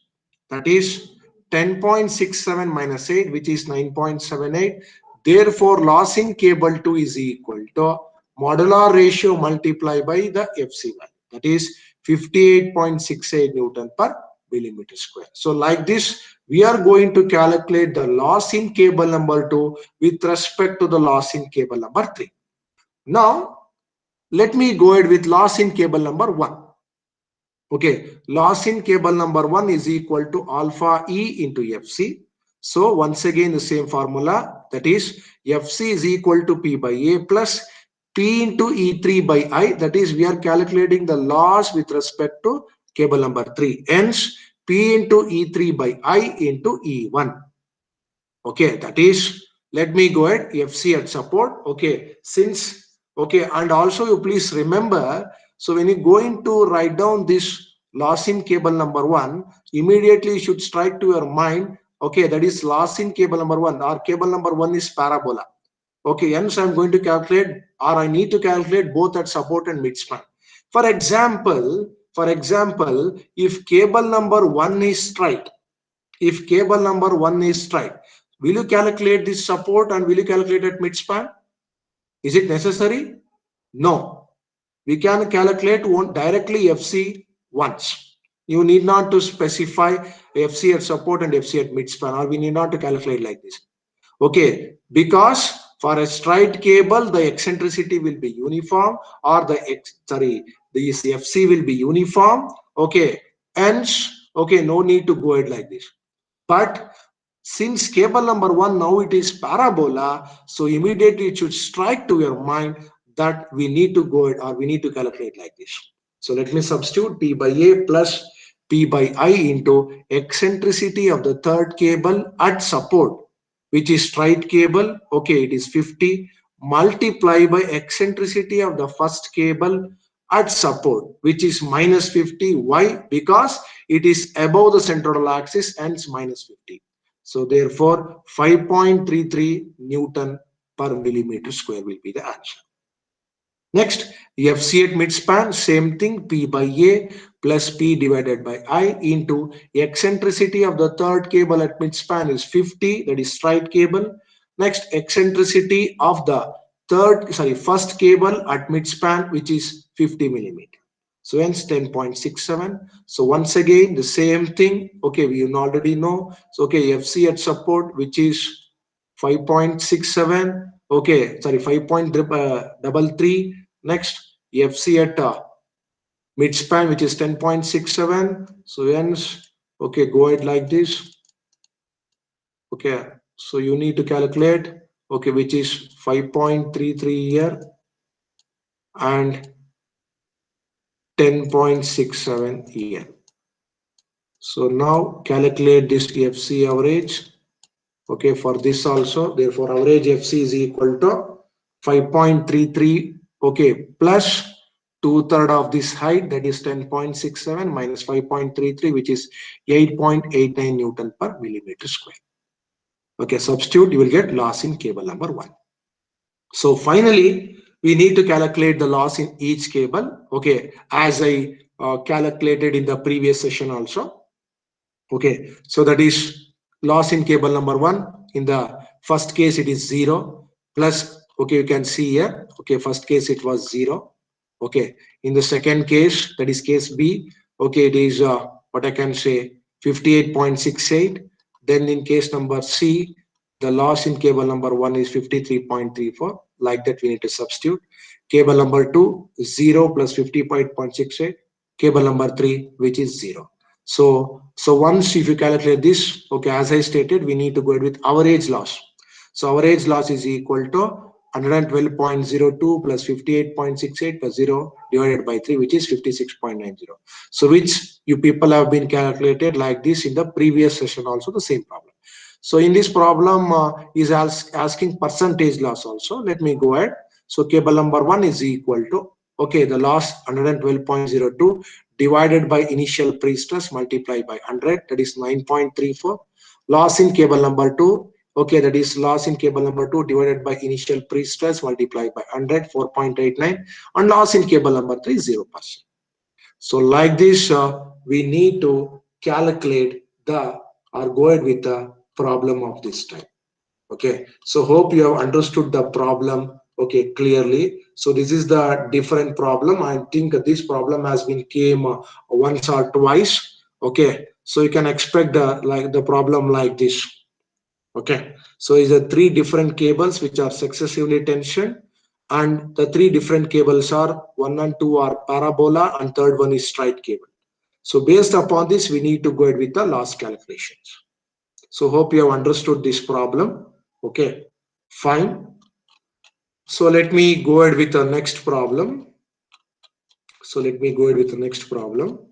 that is 10.67 minus 8, which is 9.78. Therefore, loss in cable 2 is equal to modular ratio multiplied by the FC value, that is 58.68 Newton per millimeter square. So like this, we are going to calculate the loss in cable number 2 with respect to the loss in cable number 3. Now, let me go ahead with loss in cable number 1. Okay, loss in cable number 1 is equal to alpha E into FC. So once again the same formula, that is FC is equal to P by A plus P into E3 by I, that is we are calculating the loss with respect to cable number 3. Hence P into E3 by I into E1. Okay, that is, let me go ahead, FC at support. Okay, since, okay, and also you please remember, so when you going to write down this loss in cable number 1, immediately you should strike to your mind, okay, that is loss in cable number 1, or cable number 1 is parabola. Okay, hence I'm going to calculate, or I need to calculate both at support and midspan. For example, if cable number 1 is straight, if cable number 1 is straight, will you calculate this support and will you calculate at midspan? Is it necessary? No. We can calculate one directly FC once. You need not to specify FC at support and FC at midspan, or we need not to calculate like this. Okay, because for a straight cable, the eccentricity will be uniform, or the FC will be uniform. Okay, hence, okay, no need to go ahead like this. But since cable number 1 now it is parabola, so immediately it should strike to your mind that we need to go ahead, or we need to calculate like this. So let me substitute P by A plus P by I into eccentricity of the third cable at support, which is straight cable. Okay, it is 50, multiply by eccentricity of the first cable at support, which is minus 50. Why? Because it is above the central axis, hence minus 50. So therefore 5.33 Newton per millimeter square will be the answer. Next, FC at midspan, same thing, P by A plus P divided by I into eccentricity of the third cable at midspan is 50, that is straight cable. Next, eccentricity of the first cable at midspan, which is 50 millimeter. So hence 10.67. So once again the same thing. Okay, we already know. So okay, FC at support, which is 5.67. Okay, sorry, 5.33. Next, FC at midspan, which is 10.67. So hence, okay, go ahead like this. Okay, so you need to calculate, okay, which is 5.33 here and 10.67 here. So now calculate this FC average. Okay, for this also, therefore average FC is equal to 5.33. Okay, plus 2/3 of this height, that is 10.67 minus 5.33, which is 8.89 Newton per millimeter square. Okay, substitute, you will get loss in cable number 1. So finally, we need to calculate the loss in each cable. Okay, as I calculated in the previous session also. Okay, so that is loss in cable number 1. In the first case, it is 0 plus. Okay, you can see here. Okay, first case it was 0. Okay, in the second case, that is case B. Okay, it is what I can say 58.68. Then in case number C, the loss in cable number 1 is 53.34. Like that, we need to substitute. Cable number 2, 0 plus 55.68. Cable number 3, which is 0. So once if you calculate this, okay, as I stated, we need to go ahead with average loss. So average loss is equal to 112.02 plus 58.68 plus 0 divided by 3, which is 56.90. So which you people have been calculated like this in the previous session also, the same problem. So in this problem is asking percentage loss also. Let me go ahead. So cable number 1 is equal to, okay, the loss 112.02 divided by initial pre-stress multiplied by 100, that is 9.34. Loss in cable number 2, okay, that is loss in cable number 2 divided by initial pre-stress multiplied by 100, 4.89, and loss in cable number 3, 0%. So like this, we need to calculate the or go ahead with the problem of this type. Okay, so hope you have understood the problem, okay, clearly. So this is the different problem. I think this problem has been came once or twice. Okay, so you can expect the problem like this. Okay, so is the 3 different cables which are successively tensioned, and the 3 different cables are 1 and 2 are parabola, and third one is straight cable. So based upon this, we need to go ahead with the loss calculations. So hope you have understood this problem. Okay, fine. So let me go ahead with the next problem. So let me go ahead with the next problem.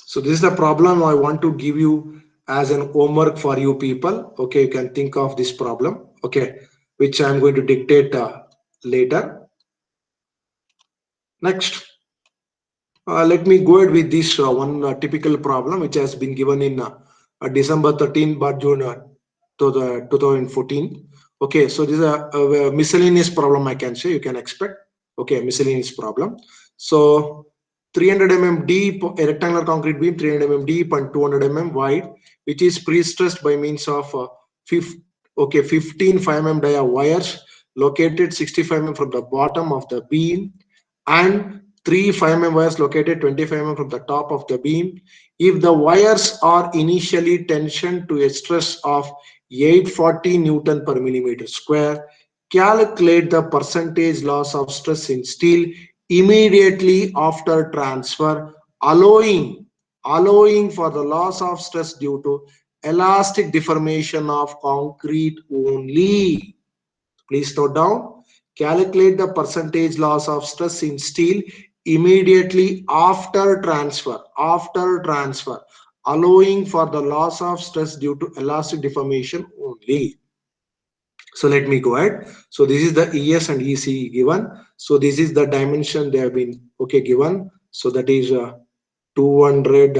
So this is the problem I want to give you as an homework for you people. Okay, you can think of this problem. Okay, which I'm going to dictate later. Next, let me go ahead with this one typical problem which has been given in December 13 but June to the 2014. Okay, so this is a miscellaneous problem, I can say, you can expect. Okay, miscellaneous problem. So 300 mm deep, a rectangular concrete beam 300 mm deep and 200 mm wide, which is pre-stressed by means of 15 5 mm dia wires located 65 mm from the bottom of the beam, and 3 5 mm wires located 25 mm from the top of the beam. If the wires are initially tensioned to a stress of 840 Newton per millimeter square, calculate the percentage loss of stress in steel immediately after transfer, allowing for the loss of stress due to elastic deformation of concrete only. Please note down, calculate the percentage loss of stress in steel immediately after transfer, allowing for the loss of stress due to elastic deformation only. So let me go ahead. So this is the ES and EC given. So this is the dimension they have been given. So that is 200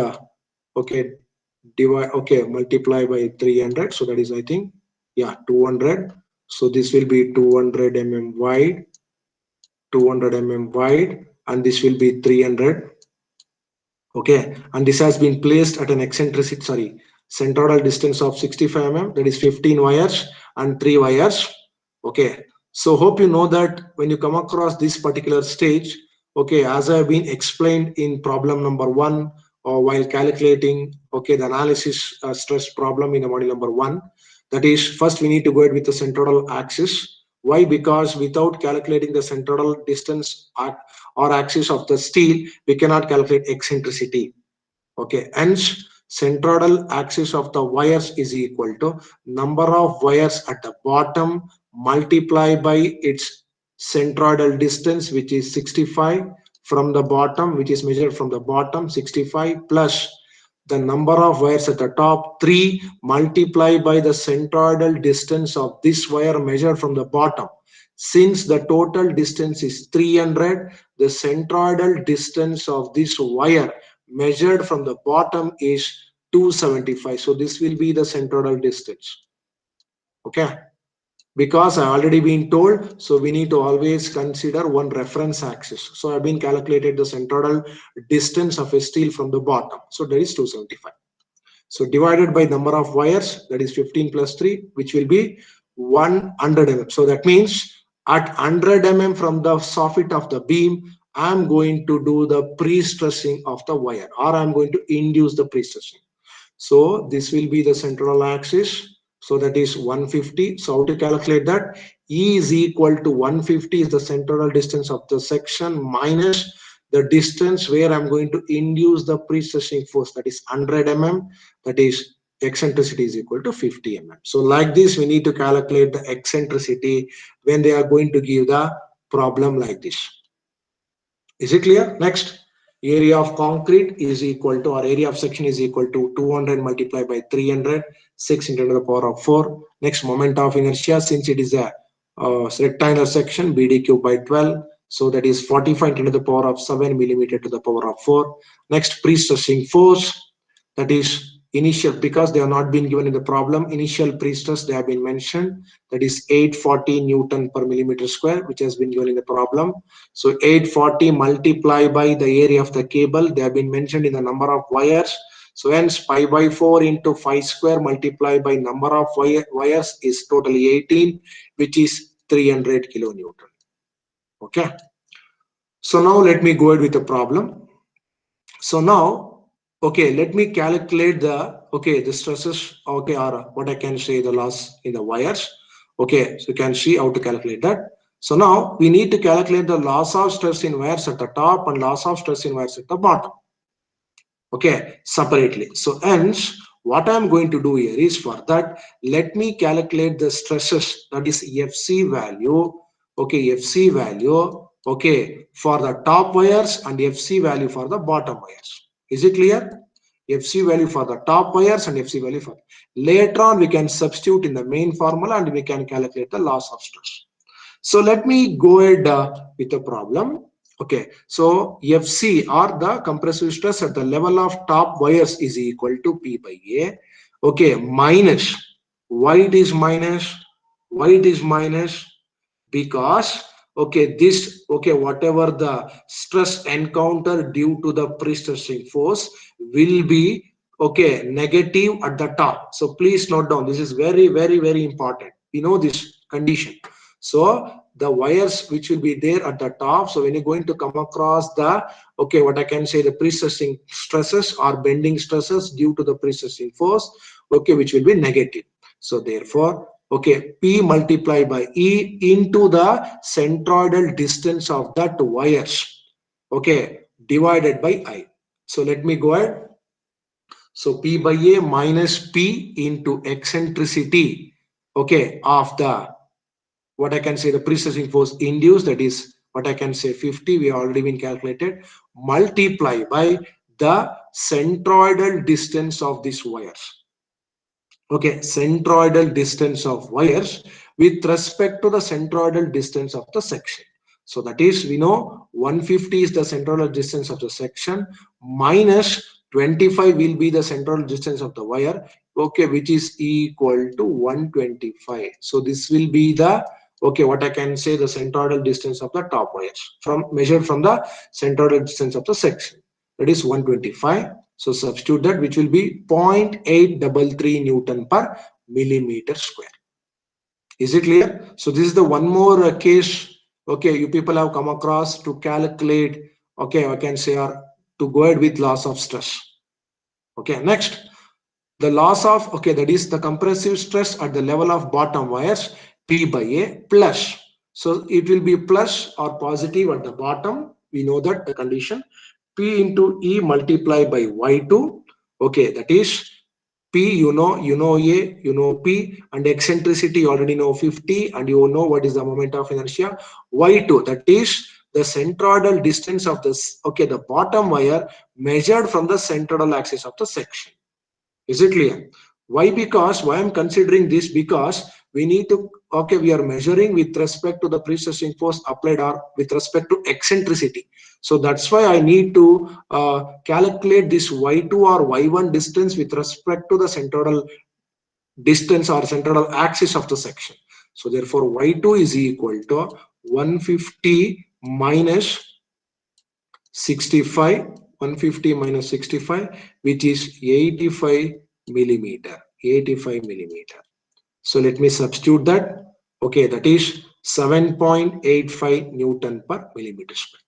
multiply by 300. So that is, I think, yeah, 200. So this will be 200 mm wide, 200 mm wide, and this will be 300. Okay, and this has been placed at an eccentricity, sorry, centroidal distance of 65 mm, that is 15 wires and 3 wires. Okay, so hope you know that when you come across this particular stage, okay, as I have been explained in problem number 1, or while calculating, okay, the analysis stress problem in the module number 1, that is, first we need to go ahead with the centroidal axis. Why? Because without calculating the centroidal distance or axis of the steel, we cannot calculate eccentricity. Okay, hence centroidal axis of the wires is equal to number of wires at the bottom multiplied by its centroidal distance, which is 65 from the bottom, which is measured from the bottom 65, plus the number of wires at the top 3 multiplied by the centroidal distance of this wire measured from the bottom. Since the total distance is 300, the centroidal distance of this wire measured from the bottom is 275. So this will be the centroidal distance. Okay, because I already been told, so we need to always consider one reference axis. So I've been calculated the centroidal distance of a steel from the bottom. So that is 275. So divided by number of wires, that is 15 plus 3, which will be 100 mm. So that means at 100 mm from the soffit of the beam, I'm going to do the pre-stressing of the wire, or I'm going to induce the pre-stressing. So this will be the central axis. So that is 150. So how to calculate that? E is equal to 150 is the central distance of the section minus the distance where I'm going to induce the pre-stressing force, that is 100 mm, that is eccentricity is equal to 50 mm. So like this, we need to calculate the eccentricity when they are going to give the problem like this. Is it clear? Next, area of concrete is equal to, or area of section is equal to 200 multiplied by 300, 6 into the power of 4. Next, moment of inertia, since it is a rectangular section, BD cube by 12. So that is 45 into the power of 7 millimeter to the power of 4. Next, pre-stressing force, that is initial, because they have not been given in the problem, initial pre-stress they have been mentioned, that is 840 Newton per millimeter square, which has been given in the problem. So 840 multiplied by the area of the cable, they have been mentioned in the number of wires. So hence pi by 4 into 5 square multiplied by number of wires is totally 18, which is 300 kilonewton. Okay. So now let me go ahead with the problem. So now, okay, let me calculate the stresses, okay, or what I can say the loss in the wires. Okay, so you can see how to calculate that. So now we need to calculate the loss of stress in wires at the top and loss of stress in wires at the bottom. Okay, separately. So hence, what I'm going to do here is, for that, let me calculate the stresses, that is FC value. Okay, FC value, okay, for the top wires and FC value for the bottom wires. Is it clear? FC value for the top wires and FC value for later on we can substitute in the main formula and we can calculate the loss of stress. So let me go ahead with the problem. Okay, so FC, or the compressive stress at the level of top wires, is equal to P by A. Okay, minus, why it is minus? Why it is minus? Because, okay, this, okay, whatever the stress encountered due to the pre-stressing force will be, okay, negative at the top. So please note down, this is very, very, very important. We know this condition. So the wires which will be there at the top, so when you're going to come across the, okay, what I can say, the pre-stressing stresses or bending stresses due to the pre-stressing force, okay, which will be negative. So therefore, okay, P multiplied by E into the centroidal distance of that wires, okay, divided by I. So let me go ahead. So P by A minus P into eccentricity, okay, of the, what I can say, the pre-stressing force induced, that is what I can say 50, we already been calculated, multiply by the centroidal distance of these wires. Okay, centroidal distance of wires with respect to the centroidal distance of the section. So that is, we know 150 is the centroidal distance of the section, minus 25 will be the centroidal distance of the wire, okay, which is equal to 125. So this will be the, okay, what I can say, the centroidal distance of the top wires from measured from the centroidal distance of the section, that is 125. So substitute that, which will be 0.833 Newton per millimeter square. Is it clear? So this is the one more case, okay, you people have come across to calculate, okay, I can say, or to go ahead with loss of stress. Okay, next, the loss of, okay, that is the compressive stress at the level of bottom wires, P by A plus. So it will be plus or positive at the bottom. We know that the condition, P into E multiplied by Y2. Okay, that is P, you know A, you know P, and eccentricity you already know 50, and you know what is the moment of inertia, Y2, that is the centroidal distance of this, okay, the bottom wire measured from the centroidal axis of the section. Is it clear? Why? Because why I'm considering this, because we need to, okay, we are measuring with respect to the pre-stressing force applied or with respect to eccentricity. So that's why I need to calculate this Y2 or Y1 distance with respect to the centroidal distance or centroidal axis of the section. So therefore Y2 is equal to 150 minus 65, 150 minus 65, which is 85 millimeter, 85 millimeter. So let me substitute that. Okay, that is 7.85 Newton per millimeter square.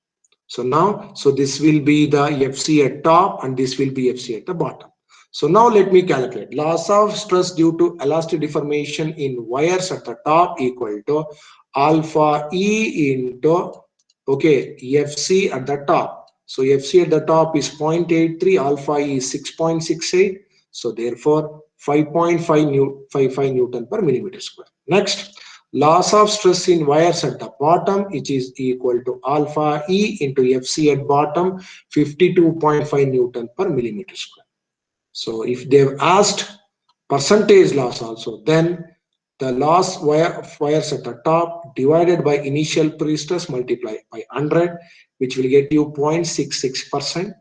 So now, so this will be the FC at top and this will be FC at the bottom. So now let me calculate loss of stress due to elastic deformation in wires at the top equal to alpha E into, okay, FC at the top. So FC at the top is 0.83, alpha E is 6.68. So therefore 5.55 Newton per millimeter square. Next, loss of stress in wires at the bottom, which is equal to alpha E into FC at bottom, 52.5 Newton per millimeter square. So if they've asked percentage loss also, then the loss wires at the top divided by initial pre-stress multiplied by 100, which will get you 0.66%.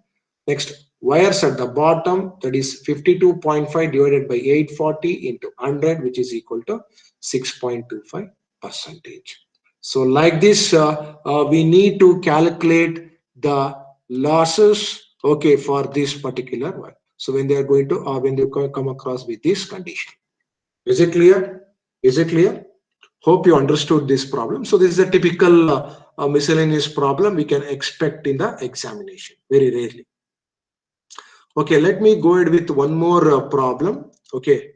Next, wires at the bottom, that is 52.5 divided by 840 into 100, which is equal to 6.25%. So like this, we need to calculate the losses, okay, for this particular one. So when they are going to, when they come across with this condition. Is it clear? Is it clear? Hope you understood this problem. So this is a typical miscellaneous problem we can expect in the examination, very rarely. Okay, let me go ahead with one more problem. Okay,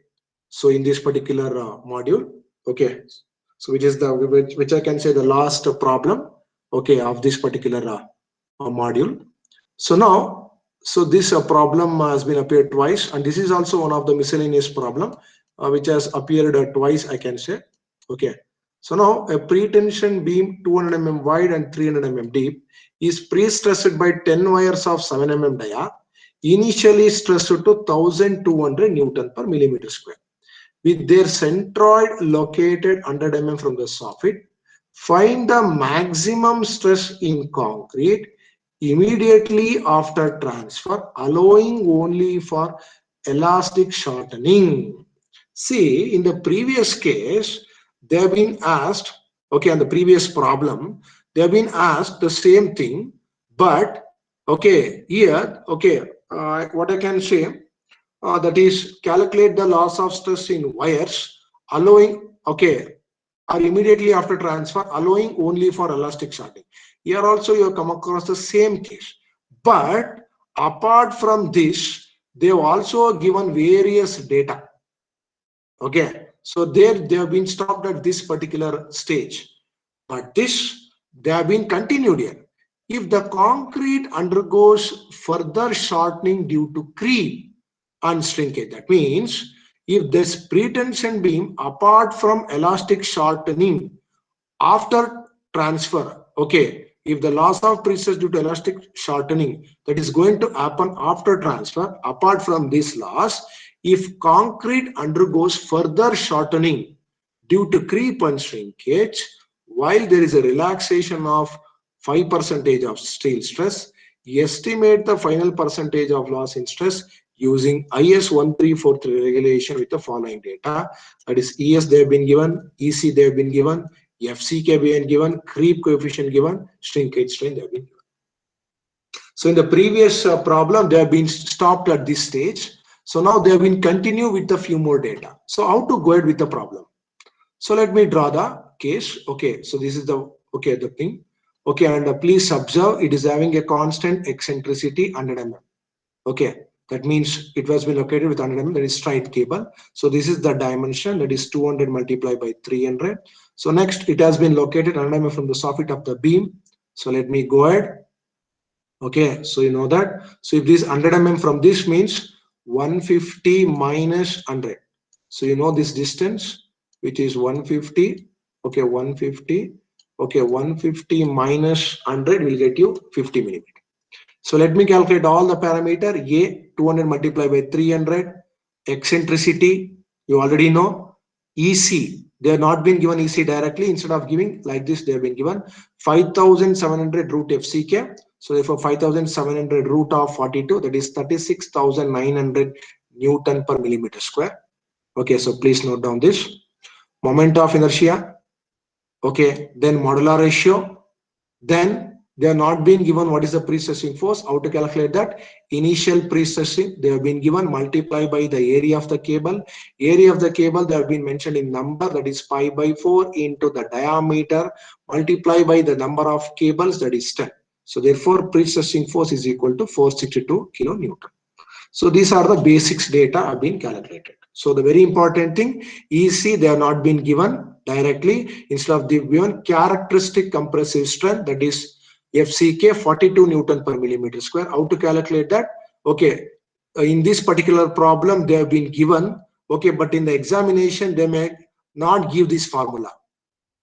so in this particular module, okay, so which is the which I can say the last problem, okay, of this particular module. So now, so this problem has been appeared twice, and this is also one of the miscellaneous problem which has appeared twice, I can say. Okay, so now a pre-tension beam 200 mm wide and 300 mm deep is pre-stressed by 10 wires of 7 mm dia, initially stressed to 1200 Newton per millimeter square. With their centroid located 100 mm from the soffit, find the maximum stress in concrete immediately after transfer, allowing only for elastic shortening. See, in the previous case, they have been asked, okay, on the previous problem, they have been asked the same thing, but okay, here, okay, what I can say, that is calculate the loss of stress in wires, allowing, okay, or immediately after transfer, allowing only for elastic shortening. Here also you have come across the same case, but apart from this, they have also given various data. Okay, so there they have been stopped at this particular stage, but this they have been continued here. If the concrete undergoes further shortening due to creep and shrinkage, that means if this pre-tension beam apart from elastic shortening after transfer, okay, if the loss of pre-stress due to elastic shortening that is going to happen after transfer, apart from this loss, if concrete undergoes further shortening due to creep and shrinkage, while there is a relaxation of 5% of steel stress, estimate the final percentage of loss in stress using IS 1343 regulation with the following data. That is ES they have been given, EC they have been given, FCK been given, creep coefficient given, shrinkage strain they have been given. So in the previous problem, they have been stopped at this stage. So now they have been continue with a few more data. So how to go ahead with the problem? So let me draw the case. Okay, so this is the the thing. Okay, and please observe it is having a constant eccentricity 100 mm. Okay, that means it was been located with 100 mm, that is straight cable. So this is the dimension, that is 200 multiplied by 300. So next it has been located 100 mm from the soffit of the beam. So let me go ahead. Okay, so you know that. So if this 100 mm from this means 150 minus 100. So you know this distance, which is 150. Okay, 150. Okay, 150 minus 100 will get you 50 millimeter. So let me calculate all the parameter. A 200 multiplied by 300. Eccentricity you already know. EC they have not been given EC directly. Instead of giving like this, they have been given 5700 root FCK. So therefore 5700 root of 42, that is 36,900 Newton per millimeter square. Okay, so please note down this. Moment of inertia. Okay, then modular ratio. Then they are not being given what is the pre-stressing force. How to calculate that? Initial pre-stressing they have been given multiplied by the area of the cable. Area of the cable they have been mentioned in number, that is pi by 4 into the diameter multiplied by the number of cables, that is 10. So therefore pre-stressing force is equal to 462 kilonewton. So these are the basics data have been calculated. So the very important thing, EC they have not been given directly. Instead of the given characteristic compressive strength, that is FCK 42 Newton per millimeter square. How to calculate that? Okay, in this particular problem they have been given. Okay, but in the examination they may not give this formula.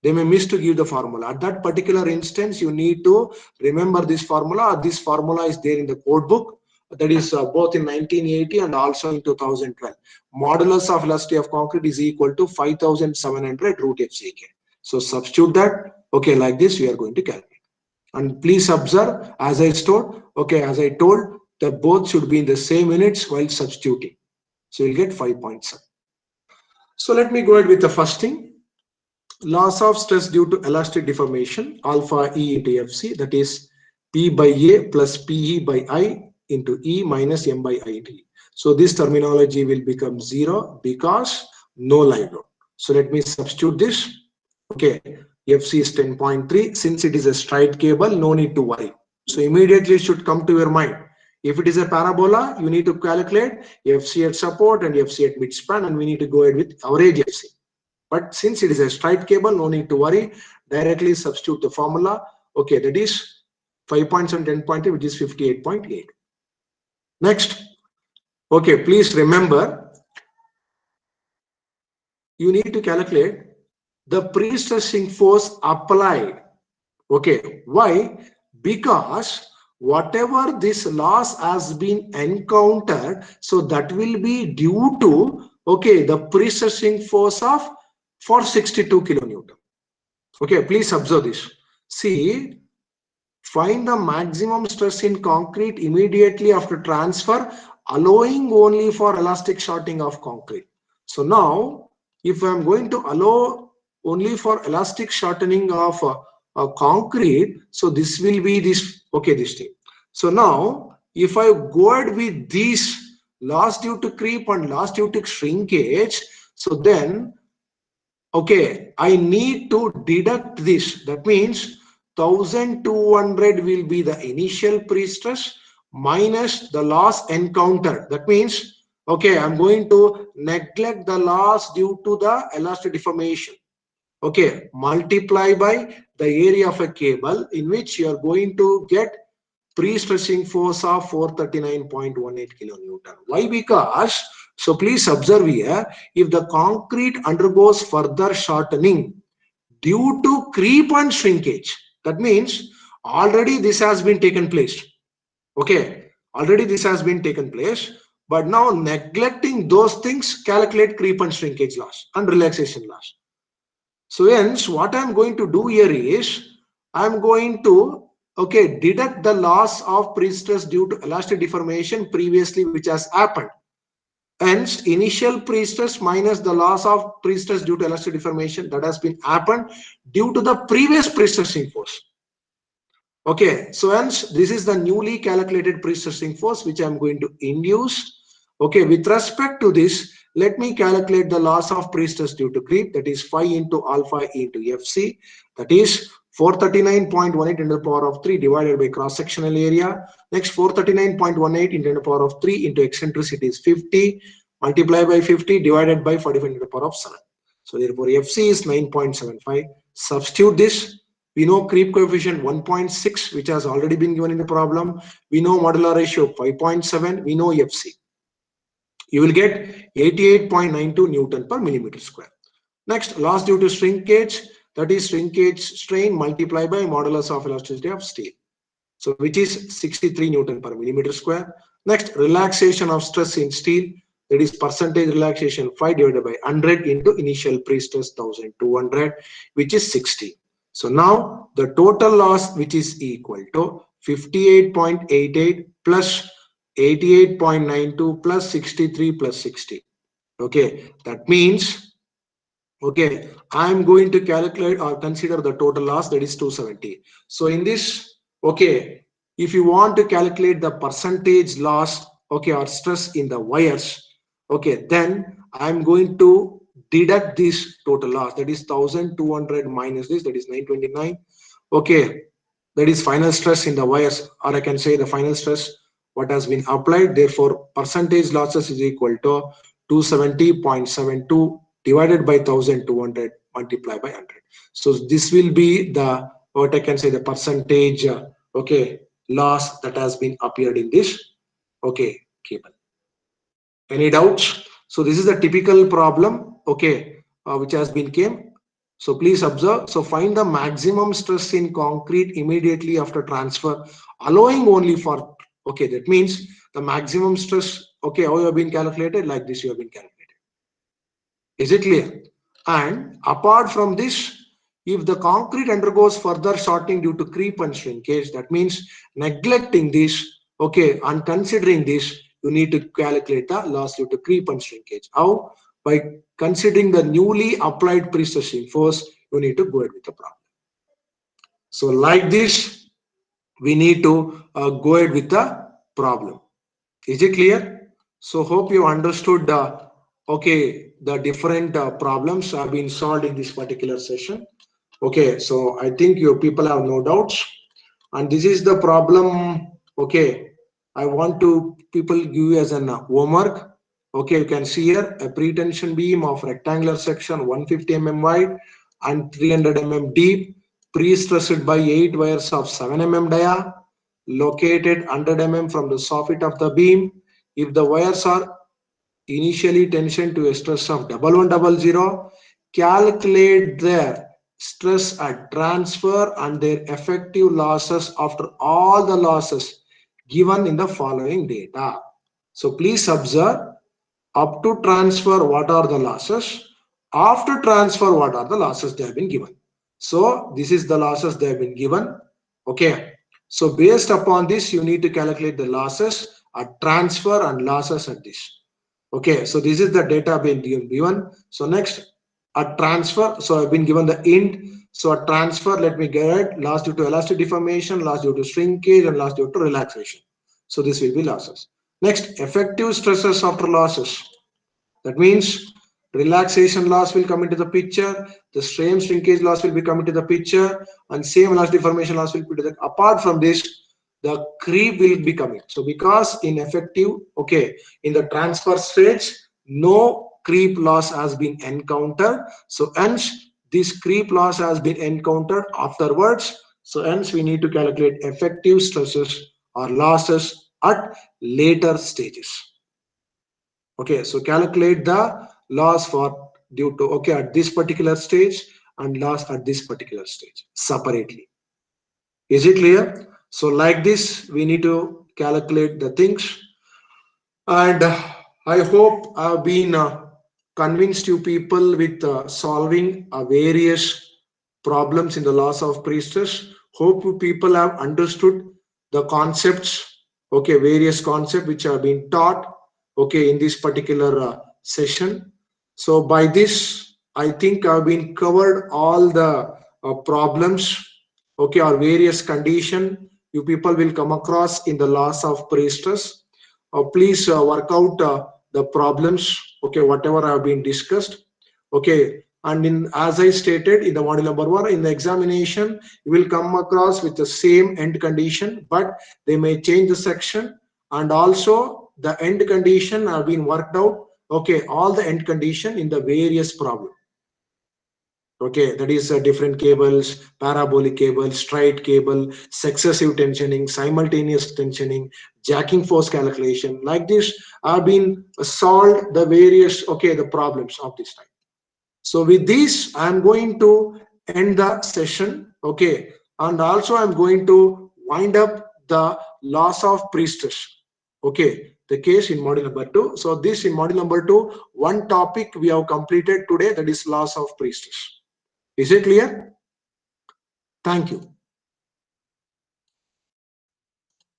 They may miss to give the formula. At that particular instance, you need to remember this formula. This formula is there in the code book. That is both in 1980 and also in 2012. Modulus of elasticity of concrete is equal to 5700 root FCK. So substitute that. Okay, like this we are going to calculate. And please observe, as I told, that both should be in the same units while substituting. So you'll get 5.7. So let me go ahead with the first thing. Loss of stress due to elastic deformation, alpha E into FC, that is P by A plus PE by I into E minus M by I D. So this terminology will become 0 because no live load. So let me substitute this. Okay, FC is 10.3. Since it is a straight cable, no need to worry. So immediately it should come to your mind. If it is a parabola, you need to calculate FC at support and FC at midspan, and we need to go ahead with average FC. But since it is a straight cable, no need to worry. Directly substitute the formula. Okay, that is 5.7, 10.3, which is 58.8. Next, okay, please remember, you need to calculate the pre-stressing force applied. Okay, why? Because whatever this loss has been encountered, so that will be due to, okay, the pre-stressing force of 462 kilonewton. Okay, please observe this. See, find the maximum stress in concrete immediately after transfer, allowing only for elastic shortening of concrete. So now, if I am going to allow only for elastic shortening of concrete, so this will be this, okay, this thing. So now, if I go ahead with this loss due to creep and loss due to shrinkage, so then, okay, I need to deduct this. That means 1200 will be the initial pre-stress minus the loss encountered. That means, okay, I'm going to neglect the loss due to the elastic deformation. Okay, multiply by the area of a cable in which you are going to get pre-stressing force of 439.18 kilonewton. Why? Because, so please observe here, if the concrete undergoes further shortening due to creep and shrinkage, that means already this has been taken place. Okay, already this has been taken place, but now neglecting those things, calculate creep and shrinkage loss and relaxation loss. So hence what I'm going to do here is, I'm going to okay, deduct the loss of pre-stress due to elastic deformation previously which has happened. Hence, initial pre-stress minus the loss of pre-stress due to elastic deformation that has been happened due to the previous pre-stressing force. Okay, so hence this is the newly calculated pre-stressing force which I am going to induce. Okay, with respect to this, let me calculate the loss of pre-stress due to creep, that is phi into alpha into Fc, that is 439.18 into the power of 3 divided by cross-sectional area. Next 439.18 into the power of 3 into eccentricity is 50, multiplied by 50 divided by 45 into the power of 7. So therefore Fc is 9.75. Substitute this. We know creep coefficient 1.6, which has already been given in the problem. We know modular ratio 5.7. We know Fc. You will get 88.92 Newton per millimeter square. Next, loss due to shrinkage, that is shrinkage strain multiplied by modulus of elasticity of steel. So which is 63 Newton per millimeter square. Next, relaxation of stress in steel, that is percentage relaxation 5 divided by 100 into initial pre-stress 1200, which is 60. So now the total loss, which is equal to 58.88 plus 88.92 plus 63 plus 60. Okay, that means, okay, I am going to calculate or consider the total loss, that is 270. So in this, okay, if you want to calculate the percentage loss, okay, or stress in the wires, okay, then I'm going to deduct this total loss, that is 1200 minus this, that is 929. Okay, that is final stress in the wires, or I can say the final stress what has been applied. Therefore percentage losses is equal to 270.72 divided by 1200 multiplied by 100. So this will be the, what I can say, the percentage okay, loss that has been appeared in this, okay, cable. Any doubts? So this is the typical problem, okay, which has been came. So please observe. So find the maximum stress in concrete immediately after transfer, allowing only for, okay, that means the maximum stress, okay, how you have been calculated, like this you have been calculated. Is it clear? And apart from this, if the concrete undergoes further shortening due to creep and shrinkage, that means neglecting this, okay, and considering this, you need to calculate the loss due to creep and shrinkage. How? By considering the newly applied pre-stressing force, you need to go ahead with the problem. So like this, we need to go ahead with the problem. Is it clear? So hope you understood okay, the different problems have been solved in this particular session. Okay, so I think you people have no doubts, and this is the problem. Okay, I want to people give you as an homework. Okay, you can see here a pre-tension beam of rectangular section 150 mm wide and 300 mm deep, pre-stressed by 8 wires of 7 mm dia, located 100 mm from the soffit of the beam. If the wires are initially tension to a stress of 1100, calculate their stress at transfer and their effective losses after all the losses given in the following data. So please observe, up to transfer what are the losses, after transfer what are the losses they have been given. So this is the losses they have been given. Okay, so based upon this you need to calculate the losses at transfer and losses at this. Okay, so this is the data being given. So next, a transfer. So I've been given the int. So a transfer, let me get it. Loss due to elastic deformation, loss due to shrinkage, and loss due to relaxation. So this will be losses. Next, effective stresses after losses. That means relaxation loss will come into the picture. The strain shrinkage loss will be coming to the picture, and same elastic deformation loss will be to the. Apart from this, the creep will be coming. So because in effective, okay, in the transfer stage, no creep loss has been encountered. So hence this creep loss has been encountered afterwards. So hence we need to calculate effective stresses or losses at later stages. Okay, so calculate the loss for due to, okay, at this particular stage and loss at this particular stage separately. Is it clear? So like this, we need to calculate the things. And I hope I've been convinced you people with solving various problems in the loss of pre-stress. Hope you people have understood the concepts, okay, various concepts which are being taught, okay, in this particular session. So by this, I think I've been covered all the problems, okay, or various condition you people will come across in the laws of pre-stress. Please work out the problems, okay, whatever have been discussed, okay. And in, as I stated in the module number 1, in the examination you will come across with the same end condition, but they may change the section, and also the end condition have been worked out, okay, all the end condition in the various problem, okay, that is different cables, parabolic cable, straight cable, successive tensioning, simultaneous tensioning, jacking force calculation, like this have been solved the various, okay, the problems of this type. So with this, I'm going to end the session, okay, and also I'm going to wind up the loss of pre-stress, okay, the case in module number 2. So this in module number 2, one topic we have completed today, that is loss of pre-stress. Is it clear? Thank you.